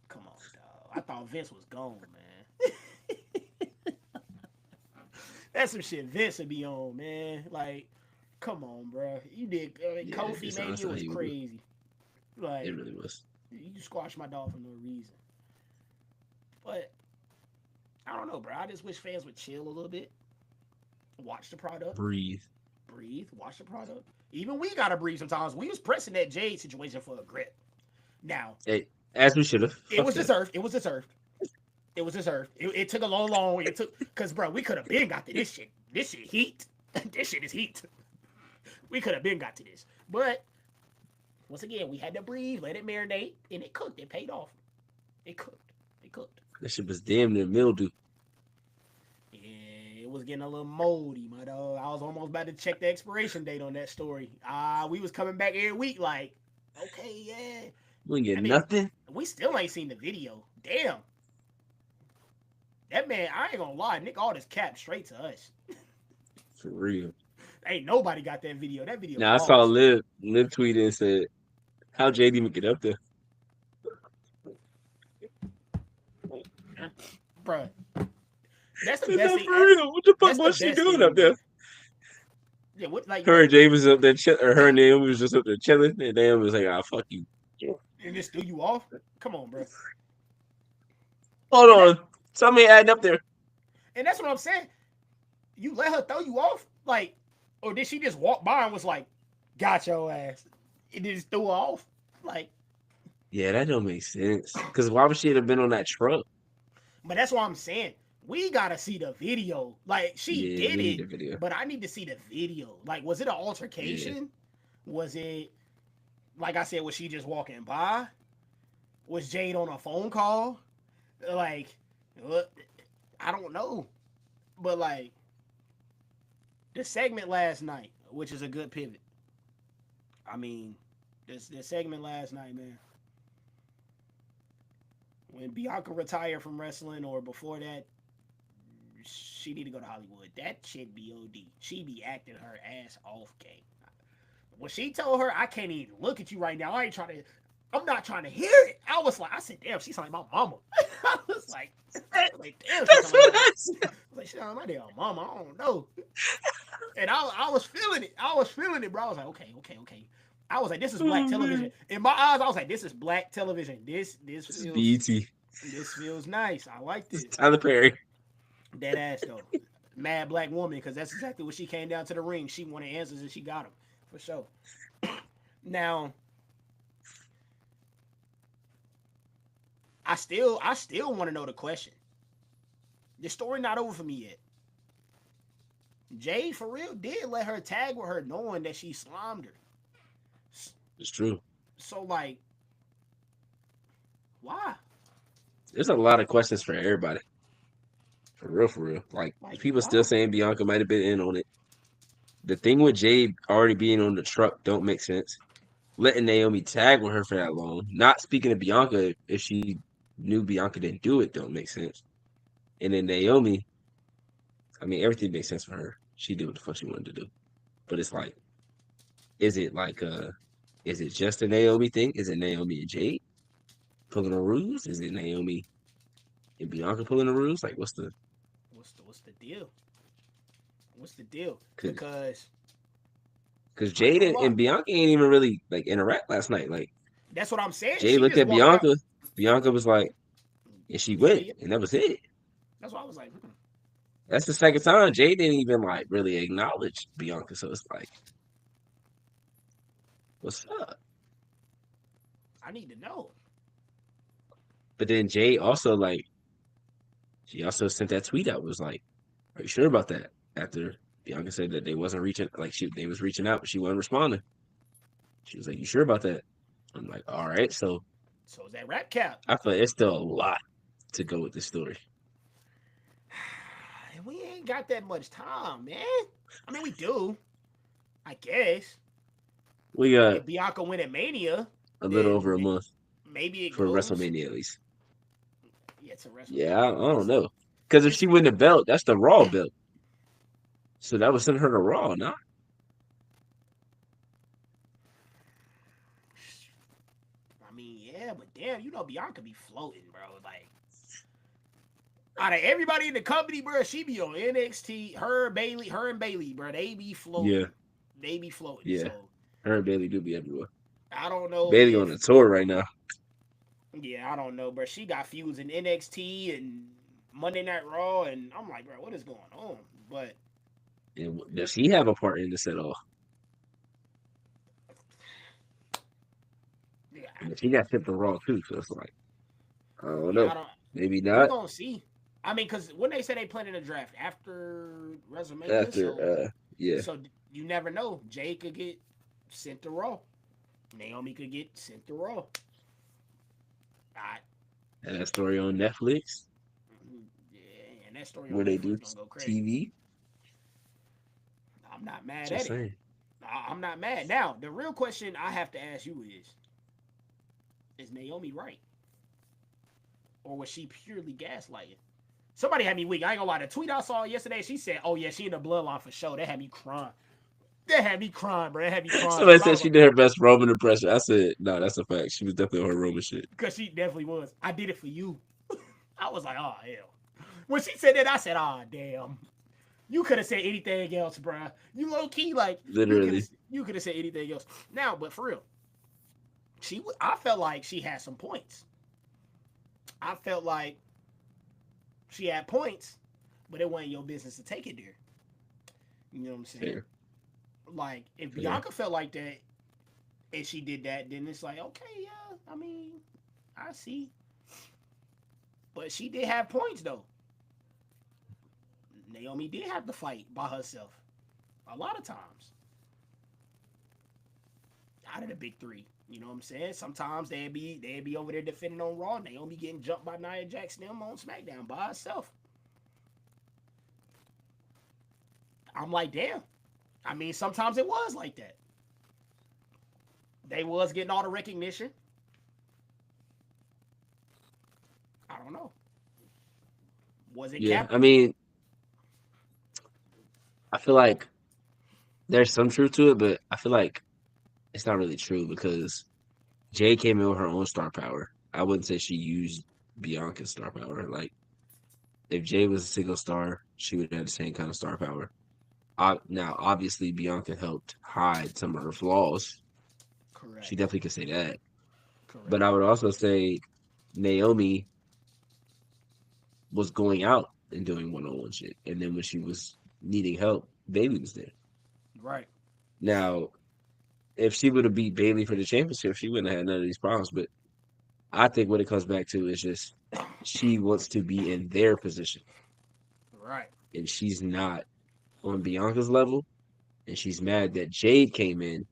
Come on, dog. thought Vince was gone, man. That's some shit Vince would be on, man. Like, come on, bro. You did Yeah, Kofi it's honestly Mania how was he would do. crazy. It Like, really was. you squashed my dog for no reason. But I don't know, bro. I just wish fans would chill a little bit, watch the product, Breathe. breathe, watch the product. Even we gotta breathe sometimes. We was pressing that Jade situation for a grip. Now, Hey, as we should have. it Fuck was that. deserved. It was deserved. It was deserved. It took a long. It took because bro, we could have been got to this shit. This shit heat. This shit is heat. We could have been got to this, but once again, we had to breathe, let it marinate, and it cooked. It paid off. It cooked. It cooked. That shit was damn near mildew. Yeah, it was getting a little moldy, my dog. I was almost about to check the expiration date on that story. We was coming back every week, like, okay, yeah. We didn't I get mean, nothing. we still ain't seen the video. Damn. That man, I ain't gonna lie, Nick Aldis capped straight to us. For real. Ain't nobody got that video. That video Now I saw lost. Liv tweeted and said, "How JD even get up there?" Bruh. That's the Is best that thing. for real? What the fuck That's the was she best doing thing. up there? Yeah, what like Her and look, James was up there, or her and Naomi was just up there chilling, and Naomi was like, "Ah, fuck you." and this threw you off? Come on, bro. Hold And that on, somebody adding up there. and that's what I'm saying. You let her throw you off? Like, or did she just walk by and was like, got your ass? It just threw her off. Like, Yeah, that don't make sense. Cause why would she have been on that truck? but that's what I'm saying. We gotta see the video. Like, she Yeah, did we need it, a video. but I need to see the video. Like, was it an Yeah, altercation? Was it like I said, was she just walking by? Was Jade on a phone call? Like, I don't know. But like the segment last night, which is a good pivot. I mean, this segment last night, man. When Bianca retired from wrestling, or before that, she need to go to Hollywood. That shit be OD. She be acting her ass off, gang. When she told her, I can't even look at you right now. I'm not trying to hear it. I said, damn, she sound like my mama. I was like, damn, she that's sound like what my, I said. I was like, she sound like my damn mama. I don't know. And I was feeling it. I was feeling it, bro. I was like, okay. I was like, this is black Oh television. man, In my eyes, I was like, this is black television. this is BET. This feels nice. I like This is this. Tyler Perry. Dead ass though. Mad black woman, because that's exactly what she came down to the ring. She wanted answers and she got them for sure. Now, I still want to know the question. The story not over for me yet. Jay for real did let her tag with her knowing that she slimed her. It's true. So like, why? There's a lot of questions for everybody. For real, for real. Like Like people still why? saying Bianca might have been in on it. The thing with Jade already being on the truck don't make sense. Letting Naomi tag with her for that long. Not speaking to Bianca if she knew Bianca didn't do it don't make sense. And then Naomi, I mean everything makes sense for her. She did what the fuck she wanted to do. But it's like, is it like is it just a Naomi thing? Is it Naomi and Jade pulling a ruse? Is it Naomi and Bianca pulling a ruse? Like What's the deal? What's the deal? cause because I ain't Jade gonna lie. and Bianca ain't even really like interact last night. Like That's what I'm saying. Jade She looked just at walked out. Bianca. Bianca was like, and she went, See ya. and that was it. That's why I was like, That's the second time Jade didn't even like really acknowledge Bianca. So it's like, what's up? I need to know. But then Jade also like, she also sent that tweet out. Was like, are you sure about that? After Bianca said that they wasn't reaching, like they was reaching out, but she wasn't responding. She was like, you sure about that? I'm like, all right. So So is that rap cap? I feel like it's still a lot to go with this story. We ain't got that much time, man. I mean, we do. I guess. We got If Bianca win at Mania, a little over then a month maybe it for goes. WrestleMania at least. Yeah, to Yeah, I WrestleMania. don't know. Because if It's she win the belt, that's the Raw belt. So that would send her to Raw, nah? I mean, yeah, but damn, Bianca be floating, bro. Like, Out of everybody in the company, bro, she be on NXT. Her and Bailey, bro, they be Yeah, floating. They be floating. yeah. So Her and Bailey do be everywhere. I don't know Bailey on if, a tour right now. yeah, I don't know, bro. She got feuds in NXT and Monday Night Raw, and I'm like, bro, what is going on? But And does she have a part in this at all? yeah, And she got tipped the Raw too, so it's like I don't yeah, know. I don't. Maybe We not gonna see. I mean, because when they say they planning a draft after WrestleMania, after. so Yeah, so you never know. Jay could get sent to Raw. Naomi could get sent to Raw. I, and that story on Netflix yeah, and that story on where they Netflix do gonna go crazy. TV. I'm not mad Just at it. saying. I'm not mad. Now, the real question I have to ask you is Naomi right? Or was she purely gaslighting? Somebody had me weak. I ain't gonna lie. The tweet I saw yesterday, she said, oh, yeah, she in the bloodline for sure. That had me crying. That had me crying, bro. That had me crying. Somebody Because I said was she like, did her best Roman impression. I said, no, that's a fact. She was definitely on her Roman shit. because she definitely was. I did it for you. I was like, oh, hell. When she said that, I said, oh, damn. You could have said anything else, bro. You low key, like, Literally. you could have said anything else. Now, but for real, I felt like she had some points. I felt like she had points, but it wasn't your business to take it there. You know what I'm saying? Fair. Like, if Fair. Bianca felt like that and she did that, then it's like, okay, yeah, I mean, I see. But she did have points, though. Naomi did have to fight by herself a lot of times out of the big three. You know what I'm saying? Sometimes they'd be over there defending on Raw. Naomi getting jumped by Nia Jax them on SmackDown by herself. I'm like, damn. I mean, sometimes it was like that. They was getting all the recognition. I don't know. Was it Yeah, Cap? I mean, I feel like there's some truth to it, but I feel like it's not really true because Jay came in with her own star power. I wouldn't say she used Bianca's star power. Like, if Jay was a single star, she would have the same kind of star power. Now, obviously, Bianca helped hide some of her flaws. She Correct. definitely could say that. But Correct. I would also say Naomi was going out and doing one-on-one shit. And then when she was needing help, Bailey was there. Right. Now, if she would have beat Bailey for the championship, she wouldn't have had none of these problems. But I think what it comes back to is just she wants to be in their position. Right. And she's not on Bianca's level. And she's mad that Jade came in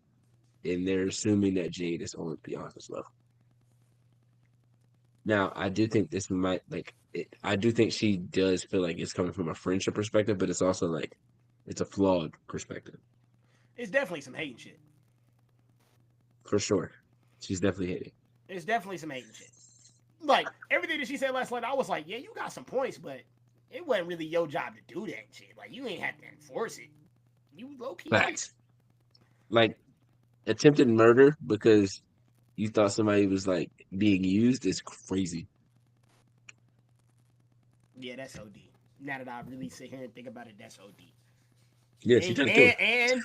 and they're assuming that Jade is on Bianca's level. Now, I do think this might I do think she does feel like it's coming from a friendship perspective, but it's also like it's a flawed perspective It's definitely some hating shit. for sure. She's definitely hating. It's definitely some hating shit. Like everything that she said last night, I was like, yeah, you got some points, but it wasn't really your job to do that shit. Like you ain't have to enforce it. You low key right. Facts. Like attempted murder because you thought somebody was like being used is crazy. Yeah, that's OD. Now that I really sit here and think about it, that's OD. Yeah, she And tried to kill her. and and,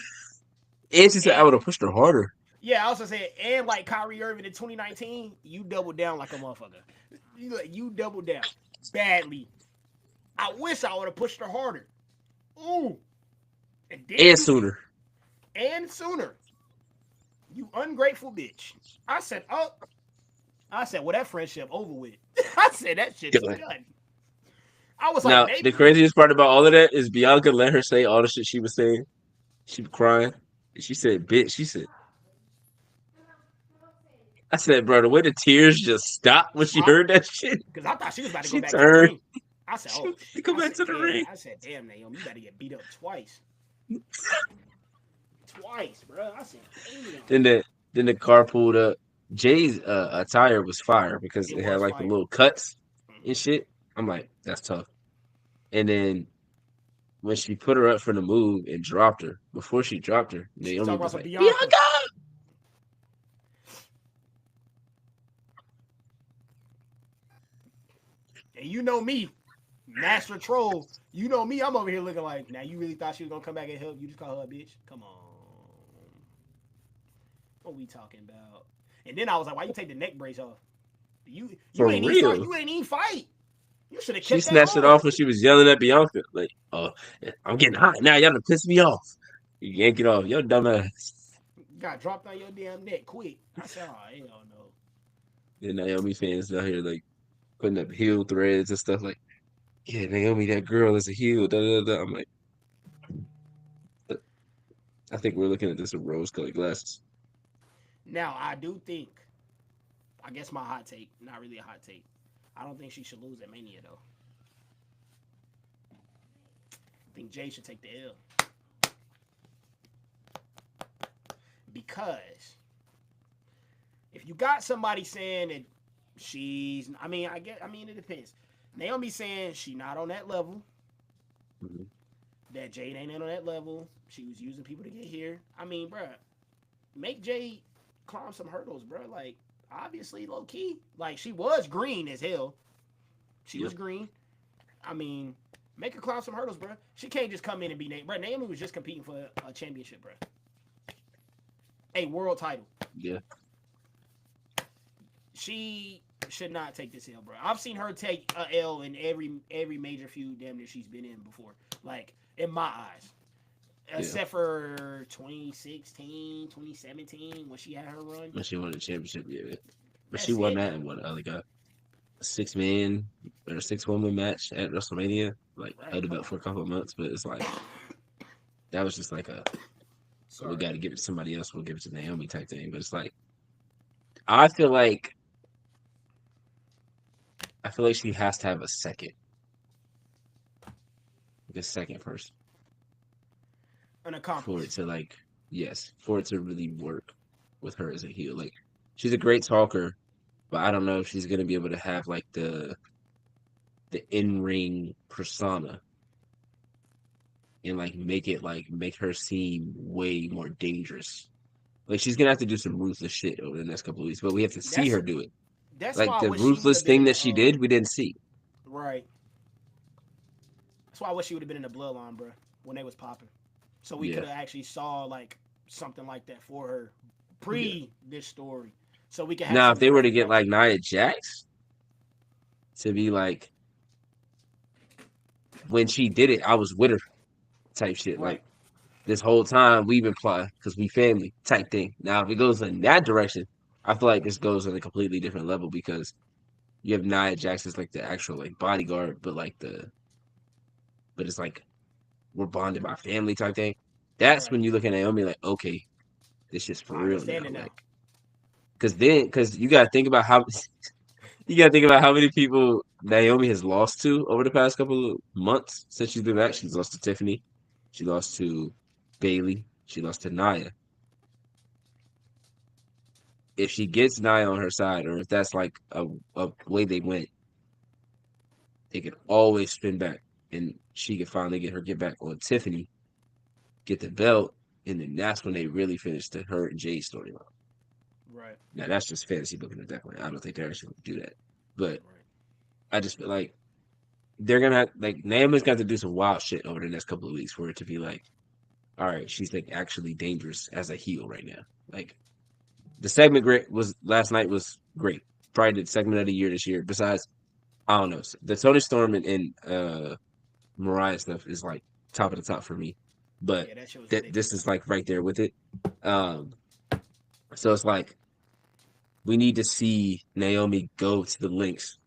And she said I and would have pushed her harder. yeah, I also said, and like Kyrie Irving in 2019, you doubled down like a motherfucker. You doubled down badly. I wish I would have pushed her harder. Ooh, and then And you sooner. and sooner. You ungrateful bitch. I said, oh, I said, well, that friendship over with. I said that shit's done. I was like, Now, the maybe. craziest part about all of that is Bianca let her say all the shit she was saying. She was crying. And she said, bitch, she said, I said, bro, the way the tears just stopped when she heard that shit, Because I thought she was about to go she back to the turned. ring. I said, She oh, go back to the ring. I said, damn, Naomi, you about to get beat up twice. Twice, bro. I said, damn. Then the car pulled up. Jay's attire was fire because It it had was like the fire. little cuts Mm-hmm. and shit. I'm like, that's tough. And then when she put her up for the move and dropped her, before she dropped her, She Naomi talking about was some like, Bianca. Bianca! And you know me. Master troll. You know me. I'm over here looking like, now you really thought she was gonna come back and help? You just call her a bitch? Come on. What we talking about? And then I was like, why you take the neck brace off? You For ain't even start. real. You ain't even fight. You should have She kept that snatched it on. off when she was yelling at Bianca. Like, oh, I'm getting hot now. Y'all done piss me off. You yank it off. Yo, dumbass. Got dropped on your damn neck quick. I said, oh hell no. And Naomi fans out here like putting up heel threads and stuff like, yeah, Naomi, that girl is a heel. Da, da, da. I'm like, I think we're looking at this with rose-colored glasses. Now I do think. I guess my hot take, not really a hot take. I don't think she should lose at Mania though. I think Jay should take the L because if you got somebody saying that she's, I mean, I mean, it depends. Naomi saying she not on that level. Mm-hmm. That Jade ain't on that level. She was using people to get here. I mean, bruh, make Jade climb some hurdles, bruh. Like, obviously, low key. Like, she was green as hell. She Yep. was green. I mean, make her climb some hurdles, bruh. She can't just come in and be Naomi. Bruh, Naomi was just competing for a championship, bruh. A world title. Yeah. She should not take this L, bro. I've seen her take a L in every major feud damn near she's been in before. Like, in my eyes. Yeah. Except for 2016, 2017, when she had her run. When she won the championship, yeah. But That's she won it, that though. in what, like a 6-man or 6-woman match at WrestleMania. Like, Right, held the come belt on. for a couple of months, but it's like, that was just like we Sorry. got to give it to somebody else. We'll give it to Naomi type thing. But it's like, I feel like, she has to have a second, like a second person An for it accomplice. to like, yes, for it to really work with her as a heel. Like, she's a great talker, but I don't know if she's gonna be able to have like the in ring persona and like make her seem way more dangerous. Like, she's gonna have to do some ruthless shit over the next couple of weeks, but we have to see That's her do it. that's why Like I the wish she would ruthless have been thing in that the she did, we didn't see. right. That's why I wish she would have been in the bloodline, bro, when they was popping. So we could Yeah. have actually saw like something like that for her Yeah. pre this story. So we could have Now, if some they were to great get matches. like Nia Jax to be like, when she did it, I was with her type shit. Right. Like, this whole time we've been plotting because we family type thing. Now, if it goes in that direction, I feel like this goes on a completely different level because you have Nia Jax as like the actual like bodyguard, but it's like we're bonded by family type thing. That's Right. when you look at Naomi like, okay, this shit's for I real now. understand it now. Like, because you gotta think about how you gotta think about how many people Naomi has lost to over the past couple of months since she's been back. Right. She's lost to Tiffany, she lost to Bailey, she lost to Nia. If she gets Nia on her side, or if that's like a way they went, they could always spin back, and she could finally get back on Tiffany, get the belt, and then that's when they really finish the her and Jay storyline. Right. Now that's just fantasy booking at that point. I don't think they're actually going to do that, but Right. I just feel like they're gonna like Naomi's got to do some wild shit over the next couple of weeks for it to be like, all right, she's like actually dangerous as a heel right now. Like, the segment great was last night was great. Probably the segment of the year this year. Besides, I don't know, the Tony Storm and Mariah stuff is like top of the top for me, but Yeah, that shit was this ridiculous. is like right there with it. Um, so it's like we need to see Naomi go to the links.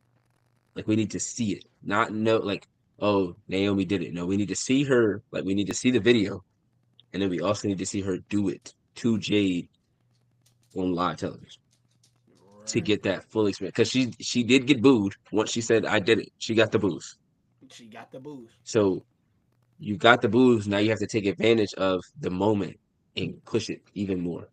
Like, we need to see it, not know like, oh, Naomi did it. No, we need to see her. Like, we need to see the video, and then we also need to see her do it to Jade on live television to Right. get that full experience. Because she did get booed once she said I did it. She got the booze. She got the booze. So you got the booze. Now you have to take advantage of the moment and push it even more.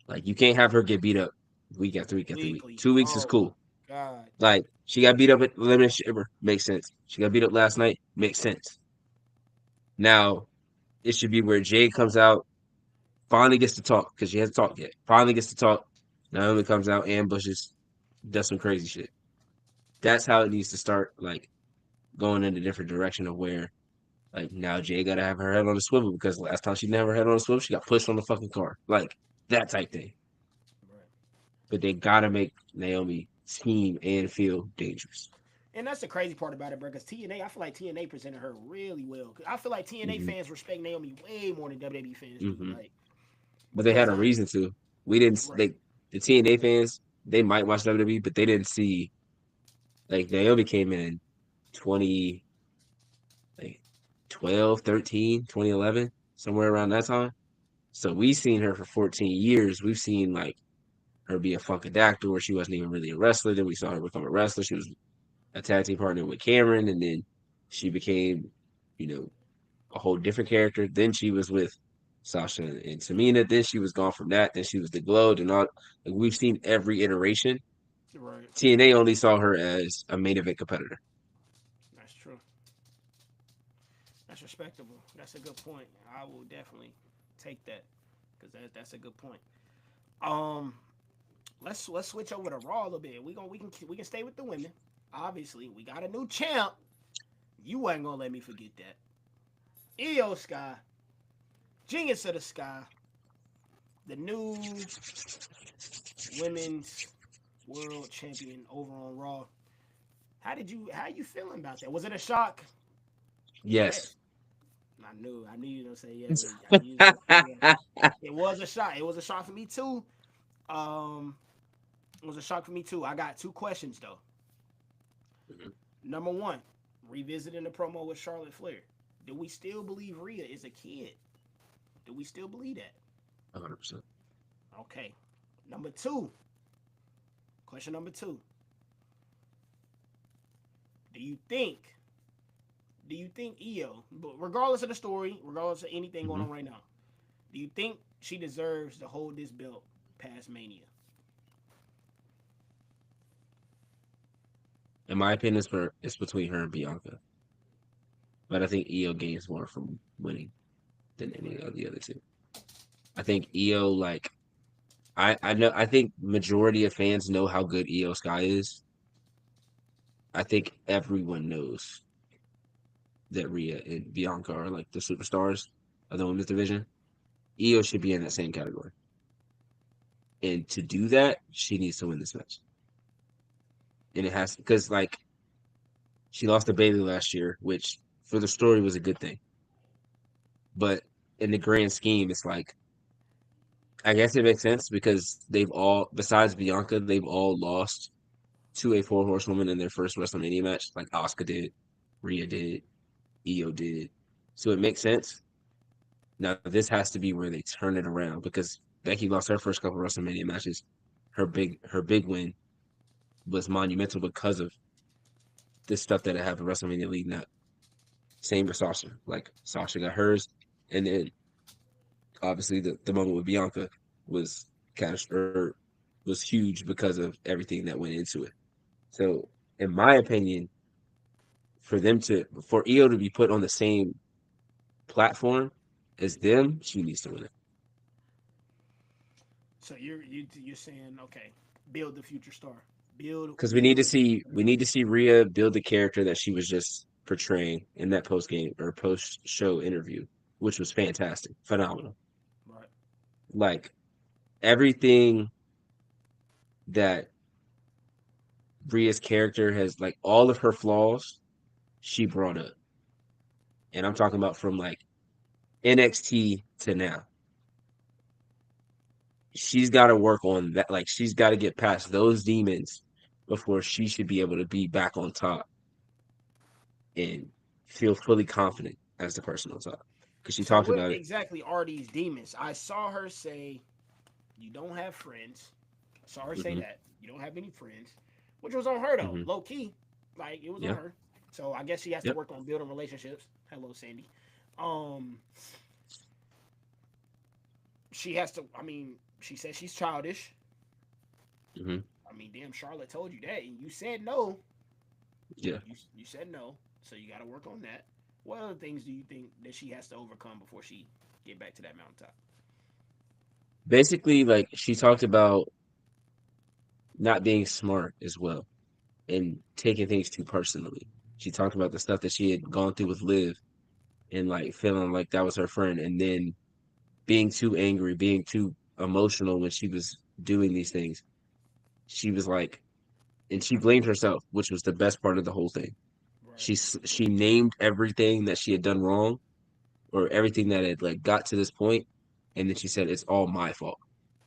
Like, you can't have her get beat up week after week after week. Weekly. 2 weeks is Oh my cool. god. Like, she got beat up at Elimination Chamber. Makes sense. She got beat up last night. Makes sense. Now, it should be where Jade comes out, finally gets to talk because she hasn't talked yet. Finally gets to talk. Naomi comes out, ambushes, does some crazy shit. That's how it needs to start. Like, going in a different direction of where like now Jay gotta have her head on the swivel because last time she didn't have her head on the swivel, she got pushed on the fucking car. Like that type thing. Right. But they gotta make Naomi seem and feel dangerous. And that's the crazy part about it, bro. Because TNA, I feel like TNA presented her really well. I feel like TNA Hmm. fans respect Naomi way more than WWE fans do. Hmm. Like But they because had a reason to. We didn't right, like the TNA fans. They might watch WWE, but they didn't see like Naomi came in 20 like 12, 13, 2011, somewhere around that time. So we seen her for 14 years. We've seen like her be a Funkadactyl where she wasn't even really a wrestler. Then we saw her become a wrestler. She was a tag team partner with Cameron, and then she became, you know, a whole different character. Then she was with Sasha and Tamina. Then she was gone from that. Then she was the Glowed and all. Like we've seen every iteration. right. TNA only saw her as a main event competitor. That's true. That's respectable. That's a good point. I will definitely take that because that's a good point. Um, let's switch over to Raw a little bit. We can stay with the women. Obviously, we got a new champ. You ain't gonna let me forget that. Io Sky, Genius of the Sky, the new women's world champion over on Raw. How you feeling about that? Was it a shock? Yes. Yes. I knew you were gonna say yes. I knew you were gonna say yes. It was a shock. It was a shock for me too. Um, it was a shock for me too. I got two questions though. Number one, revisiting the promo with Charlotte Flair. Do we still believe Rhea is a kid? Do we still believe that? 100%. Okay. Number two, question number two. Do you think do you think Io, but regardless of the story, regardless of anything going Hmm. on right now, do you think she deserves to hold this belt past Mania? In my opinion, it's between her and Bianca. But I think Io gains more from winning than any Right. of the other two. I think Io, like, I know, I think majority of fans know how good Io Sky is. I think everyone knows that Rhea and Bianca are like the superstars of the women's division. Io should be in that same category. And to do that, she needs to win this match. And it has because like she lost to Bailey last year, which for the story was a good thing. But in the grand scheme, it's like I guess it makes sense because they've all, besides Bianca, they've all lost to a four horsewoman in their first WrestleMania match. Like Asuka did, Rhea did, Io did. So it makes sense. Now this has to be where they turn it around because Becky lost her first couple of WrestleMania matches. Her big win was monumental because of this stuff that happened WrestleMania leading up. Same with Sasha. Like Sasha got hers, and then obviously the moment with Bianca was was huge because of everything that went into it. So, in my opinion, for Io to be put on the same platform as them, she needs to win it So you're saying okay, build the future star, build because build. we need to see Rhea build the character that she was just portraying in that post game or post show interview, which was fantastic, phenomenal. Right. Like everything that Rhea's character has, like all of her flaws, she brought up, and I'm talking about from like NXT to now. She's got to work on that. Like she's got to get past those demons before she should be able to be back on top and feel fully confident as the person on top. Because she So talked what about it. exactly are these demons? I saw her say you don't have friends. I saw her say Hmm. that you don't have any friends, which was on her though, Hmm. low key. Like it was on Yeah. her. So I guess she has to Yep. work on building relationships. Hello, Sandy. Um, she has to. I mean, she says she's childish. Hmm. I mean, damn, Charlotte told you that, and you said no. Yeah. You said no, so you got to work on that. What other things do you think that she has to overcome before she get back to that mountaintop? Basically, like she talked about not being smart as well and taking things too personally. She talked about the stuff that she had gone through with Liv and like feeling like that was her friend, and then being too angry, being too emotional when she was doing these things. She was like, and she blamed herself, which was the best part of the whole thing. Right. She named everything that she had done wrong or everything that had like got to this point, and then she said it's all my fault.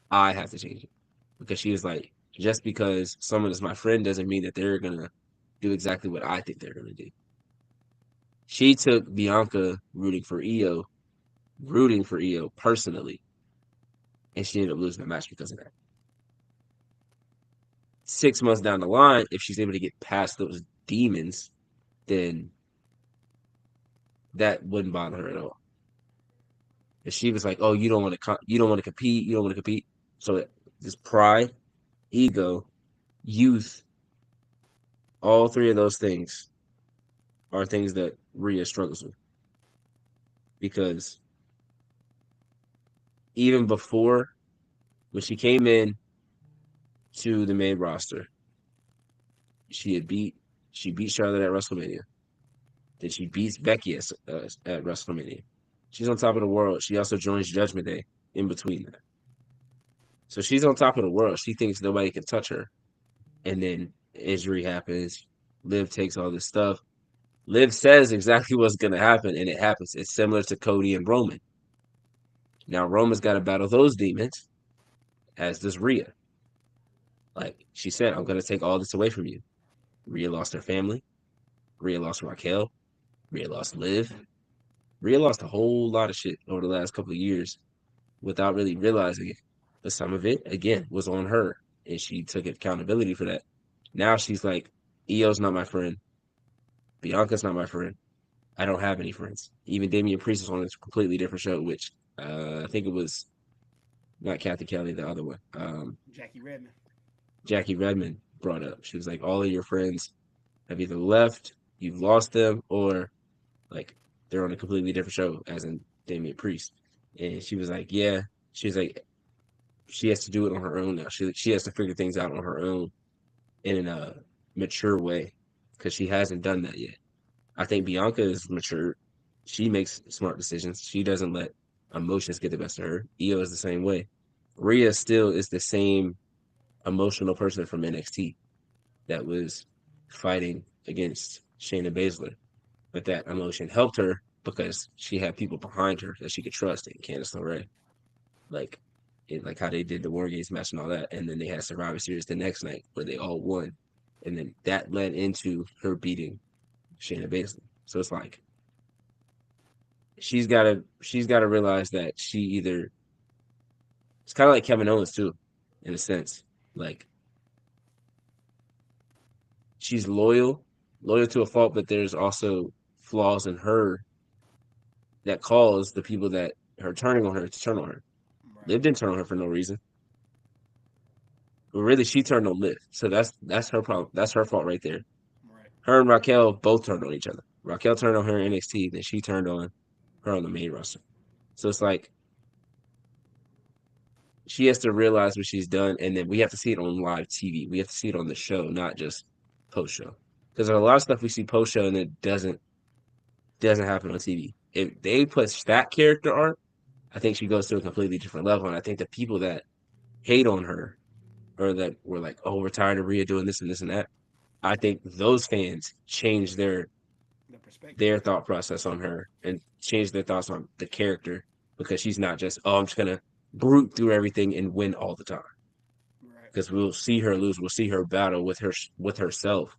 I have to change it because she was like, just because someone is my friend doesn't mean that they're gonna do exactly what I think they're gonna do. She took Bianca rooting for Io personally, and she ended up losing the match because of that. 6 months down the line, if she's able to get past those demons, then that wouldn't bother her at all. If she was like, "Oh, you don't want to compete, you don't want to compete," so this pride, ego, youth, all three of those things are things that Rhea struggles with because even before when she came in to the main roster, she had beat she beat Charlotte at WrestleMania. Then she beats Becky at WrestleMania. She's on top of the world. She also joins Judgment Day in between that. So she's on top of the world. She thinks nobody can touch her. And then injury happens. Liv takes all this stuff. Liv says exactly what's going to happen, and it happens. It's similar to Cody and Roman. Now, Roman's got to battle those demons, as does Rhea. Like she said, I'm going to take all this away from you. Rhea lost her family. Rhea lost Raquel. Rhea lost Liv. Rhea lost a whole lot of shit over the last couple of years without really realizing it. But some of it, again, was on her, and she took accountability for that. Now she's like, Io's not my friend. Bianca's not my friend. I don't have any friends. Even Damian Priest is on a completely different show, which I think it was not Kathy Kelly, the other one. Jackie Redmond. Jackie Redmond brought up. She was like, all of your friends have either left, you've lost them, or like they're on a completely different show, as in Damian Priest. And she was like, yeah. She was like, she has to do it on her own now. She has to figure things out on her own in a mature way because she hasn't done that yet. I think Bianca is mature. She makes smart decisions. She doesn't let emotions get the best of her. Io is the same way. Rhea still is the same emotional person from NXT that was fighting against Shayna Baszler. But that emotion helped her because she had people behind her that she could trust in Candice LeRae. Like like how they did the War Games match and all that. And then they had Survivor Series the next night where they all won. And then that led into her beating Shayna Baszler. So it's like she's gotta realize that she either it's kind of like Kevin Owens too, in a sense. Like she's loyal to a fault, but there's also flaws in her that cause the people that are turning on her to turn on her. Right. Liv didn't turn on her for no reason. But really she turned on Liv. So that's her problem. That's her fault right there. Right. Her and Raquel both turned on each other. Raquel turned on her in NXT, then she turned on her on the main roster. So it's like she has to realize what she's done, and then we have to see it on live TV. We have to see it on the show, not just post show. Because there's a lot of stuff we see post show and it doesn't happen on TV. If they put that character art, I think she goes to a completely different level. And I think the people that hate on her or that were like, "Oh, we're tired of Rhea doing this and this and that," I think those fans change The perspective. their thought process on her and change their thoughts on the character because she's not just, "Oh, I'm just gonna brute through everything and win all the time." Right. Because we'll see her lose. We'll see her battle with herself,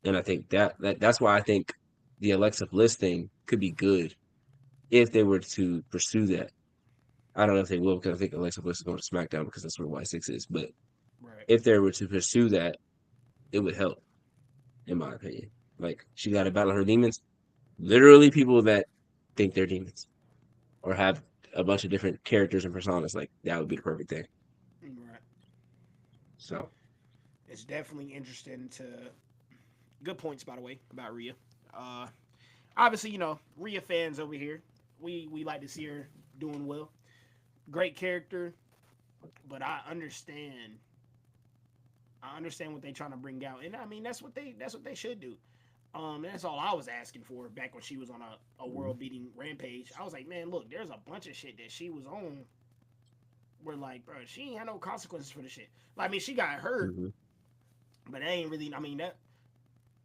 and I think that's why I think the Alexa Bliss thing could be good if they were to pursue that. I don't know if they will because I think Alexa Bliss is going to SmackDown because that's where Y6 is. But Right. if they were to pursue that, it would help, in my opinion. Like she got to battle her demons. Literally, people that think they're demons or have a bunch of different characters and personas. Like that would be the perfect thing. Right. So It's definitely interesting to good points by the way about Rhea. Uh, Obviously, Rhea fans over here, we like to see her doing well. Great character, but I understand what they're trying to bring out, and I mean that's what they should do. That's all I was asking for back when she was on a world beating rampage. I was like, man, look, there's a bunch of shit that she was on where like, bro, she ain't had no consequences for the shit. Like, I mean, she got hurt, Mm-hmm. but that ain't really. I mean,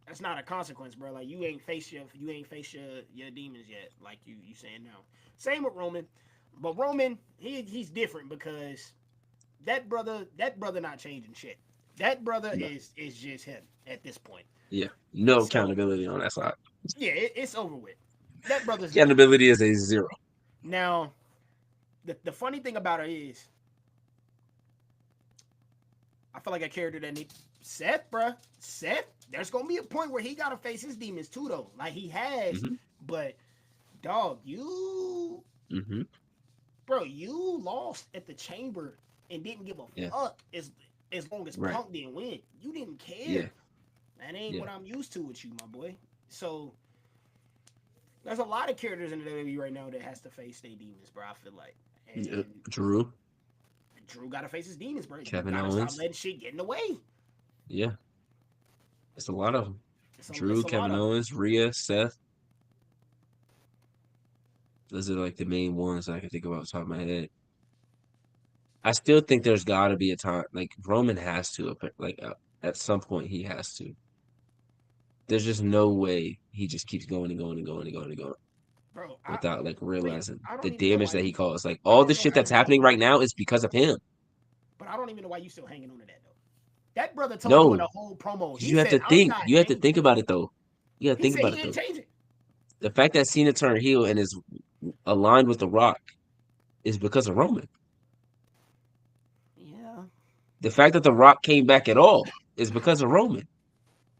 that's not a consequence, bro. Like, you ain't face your demons yet. Like you saying now. Same with Roman, but Roman he's different because that brother not changing shit. That brother No. is just him at this point. Yeah. No So accountability on that side. yeah, it's over with. That brother's done. Accountability is a zero. Now, the funny thing about her is, I feel like a character that needs Seth, bruh. Seth, there's gonna be a point where he gotta face his demons too, though. Like he has, Mm-hmm. but dog, you, Mm-hmm. bro, you lost at the chamber and didn't give a Yeah. fuck as long as Right. Punk didn't win. You didn't Yeah. care. That ain't Yeah. what I'm used to with you, my boy. So there's a lot of characters in the WWE right now that has to face their demons, bro. I feel like, and Drew. Drew got to face his demons, bro. You Kevin got to stop Owens. letting shit get in the way. Yeah. It's a lot of them. It's Drew, a lot Kevin of them. Owens, Rhea, Seth. Those are like the main ones I can think of off the top of my head. I still think there's got to be a time like Roman has to like at some point he has to. There's just no way he just keeps going and going and going and going and going Bro. without like Wait, realizing I the don't even know damage why that he you. caused. Like I all don't the know shit how that's you happening still. right now is because of him. But I don't even know why you still hanging on to that though. That brother told you in No, a whole promo. He you have said, to "I'm think. not You have to changing." think about it though. You got to He think said about he it ain't though. changing. The fact that Cena turned heel and is aligned with The Rock is because of Roman. Yeah. The fact that The Rock came back at all is because of Roman.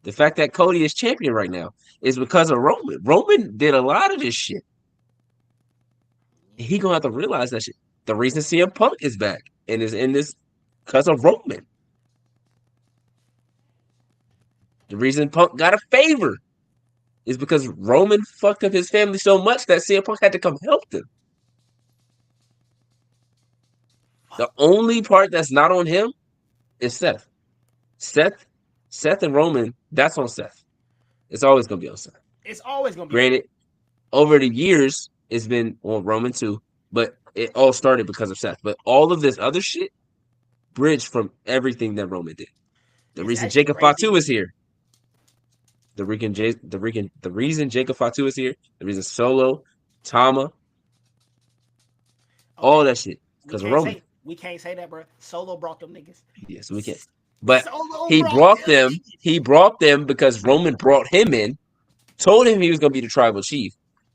The fact that Cody is champion right now is because of Roman. Roman did a lot of this shit. He gonna have to realize that shit. The reason CM Punk is back and is in this because of Roman. The reason Punk got a favor is because Roman fucked up his family so much that CM Punk had to come help them. The only part that's not on him is Seth. Seth, Seth and Roman, that's on Seth. It's always gonna be on Seth. It's always gonna be on Roman. Granted, over the years, it's been on Roman too, but it all started because of Seth. But all of this other shit bridged from everything that Roman did. The It's reason actually Jacob crazy. Fatu is here, the reason Jacob Fatu is here, the reason Solo, Tama, all Okay, that shit because of Roman. we can't say that, bro. Solo brought them niggas. Yes, we can. But Solo he brought brought them them. niggas. He brought them because Roman brought him in, told him he was gonna be the tribal chief,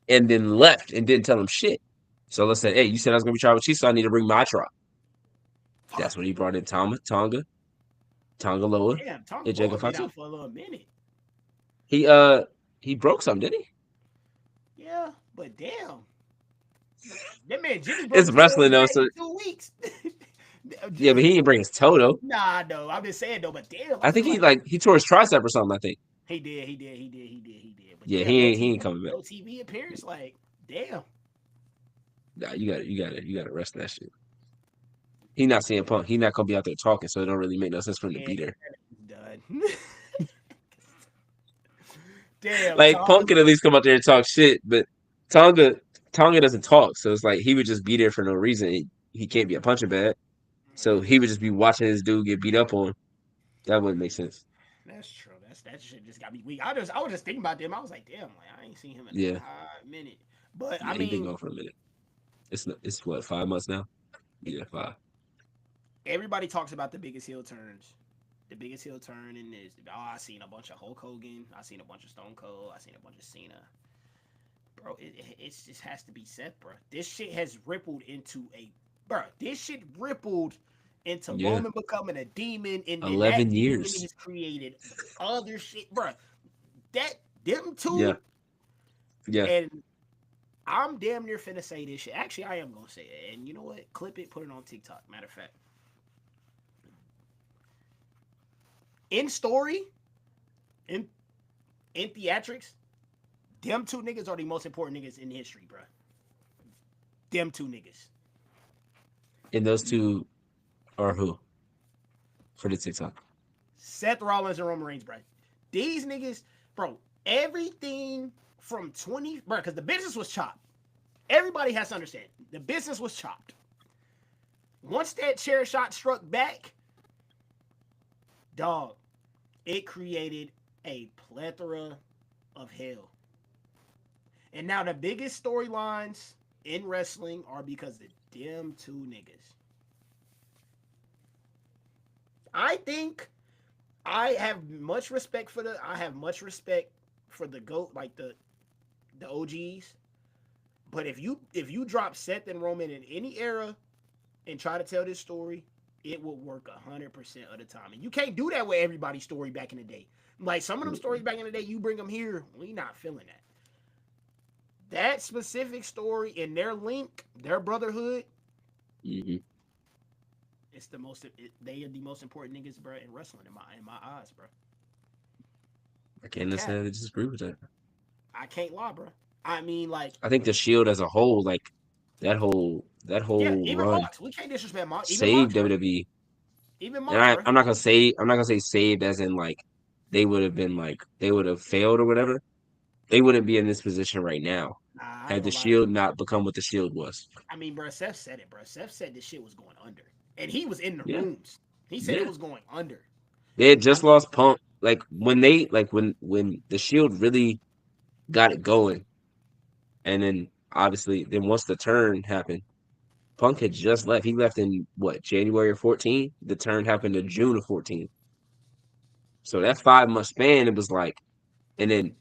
and then left and didn't tell him shit. So let's say, hey, you said I was gonna be tribal chief, so I need to bring my tribe. That's when he brought in Tonga Loa, Damn, Tonga and Loa Jacob been Fatu. out for a little minute. He he broke something, didn't Yeah, but damn, that man Jimmy he? broke It's his toe wrestling though, back so in 2 weeks. yeah, but he didn't bring his toe though. Nah, no, I'm just saying though. But damn, I I think feel he like like he tore his tricep or something. I think. he did. But Yeah, damn, he ain't coming back. no TV appearance, like damn. Nah, you gotta rest that shit. He not seeing Punk. He not gonna be out there talking, so it don't really make no sense for him to Yeah, be there. done. Damn, Like Punk Tonga. can at least come out there and talk shit, but Tonga Tonga doesn't talk, so it's like he would just be there for no reason. He can't be a punching bag, so he would just be watching this dude get beat up on. That wouldn't make sense. That's true. That shit just got me weak. I was just thinking about them. I was like, damn, like I ain't seen him in a Yeah, hot minute. But I yeah, he been mean, gone for a minute. It's what 5 months now. Yeah, 5. everybody talks about the biggest heel turns. The biggest heel turn in this. Oh, I seen a bunch of Hulk Hogan. I seen a bunch of Stone Cold. I seen a bunch of Cena. Bro, it just has to be Seth, bro. This shit has rippled into a bro. This shit rippled into Yeah, Roman becoming a demon, and then that 11 years. demon has created other shit, bro. That them Yeah, two, yeah. and I'm damn near finna say this shit. Actually, I am gonna say it, and you know what? Clip it, put it on TikTok. Matter of fact, in story, in in theatrics, them two niggas are the most important niggas in history, bro. Them two niggas. And those two are who for the TikTok? Seth Rollins and Roman Reigns, bro. These niggas, bro. Everything from 20, bro, because the business was chopped. Everybody has to understand the business was chopped. Once that chair shot struck back, dog, it created a plethora of hell. And now the biggest storylines in wrestling are because of them two niggas. I think I have much respect for the I have much respect for the GOAT, like the OGs. But if you drop Seth and Roman in any era and try to tell this story, it will work 100% of the time. And you can't do that with everybody's story back in the day. Like some of them stories back in the day, you bring them here, we not feeling that. That specific story and their link, their brotherhood, Mm-hmm. it's the most. They are the most important niggas, bro, in wrestling in my eyes, bro. I No can't cap. necessarily disagree with that. I can't lie, bro. I mean, like, I think the Shield as a whole, like that yeah, whole even run Mox. We can't disrespect Mox. Even saved Mox, bro. WWE. Even And Mox, bro. I'm not gonna say saved as in like they would have been like they would have failed or whatever. They wouldn't be in this position right now Nah, I ain't had the gonna lie. To, Shield not become what the Shield was. I mean, bro, Seth said it, bro. Seth said this shit was going under, and he was in the Yeah, rooms. He said it yeah. was going under. They had I just mean, lost Punk. Like when the Shield really got it going, and then obviously then once the turn happened, Punk had just left. He left in what January of 14. The turn happened in June of 14. So that 5 month span, it was like, and then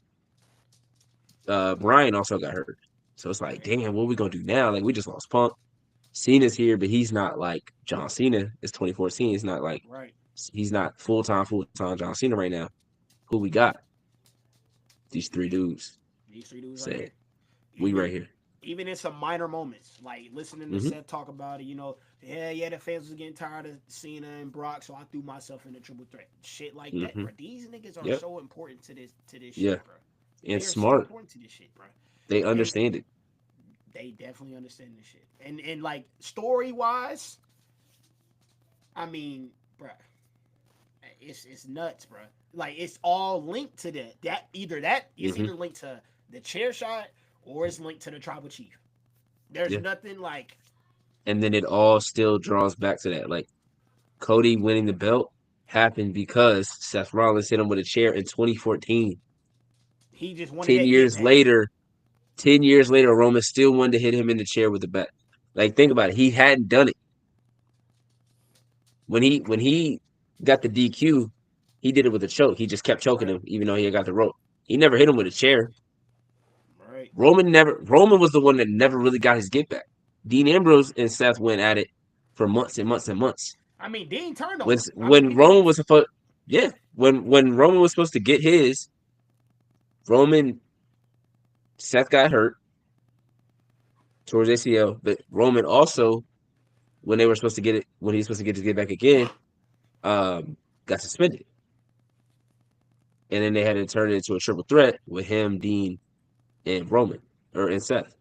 Brian also got hurt. So it's like, right, damn, what are we gonna do now? Like we just lost Punk. Cena's here, but he's not like John Cena. It's 2014. It's not like right. he's not full time John Cena right now. Who we got? These three dudes. These three dudes right Say here. we right Even here. even in some minor moments, like listening to Mm-hmm. Seth talk about it, yeah, the fans was getting tired of Cena and Brock, so I threw myself in the triple threat. Shit like that, Mm-hmm. bro. These niggas are Yep. so important to this Yeah. shit, bro. And They are so smart. important to this shit, bro. They And understand it. they definitely understand this shit. And like story wise, I mean, bro, it's nuts, bro. Like it's all linked to that. That it's Mm-hmm. either linked to the chair shot or it's linked to the tribal chief. There's Yeah. nothing like And then it all still draws back to that. Like Cody winning the belt happened because Seth Rollins hit him with a chair in 2014. he just wanted 10 that get years back. later, 10 years later, Roman still wanted to hit him in the chair with the bat. Like, think about it. He hadn't done it. When he got the DQ, he did it with a choke. He just kept choking Right, him, even though he had got the rope. He never hit him with a chair. right. Roman was the one that never really got his get back. Dean Ambrose and Seth went at it for months and months and months. I mean, Dean turned on When him. I mean, when Roman was supposed yeah, when Roman was supposed to get his, Roman Seth got hurt towards ACL, but Roman also when they were supposed to get it when he was supposed to get his get back again, got suspended. And then they had to turn it into a triple threat with him, Dean, and Roman or and Seth.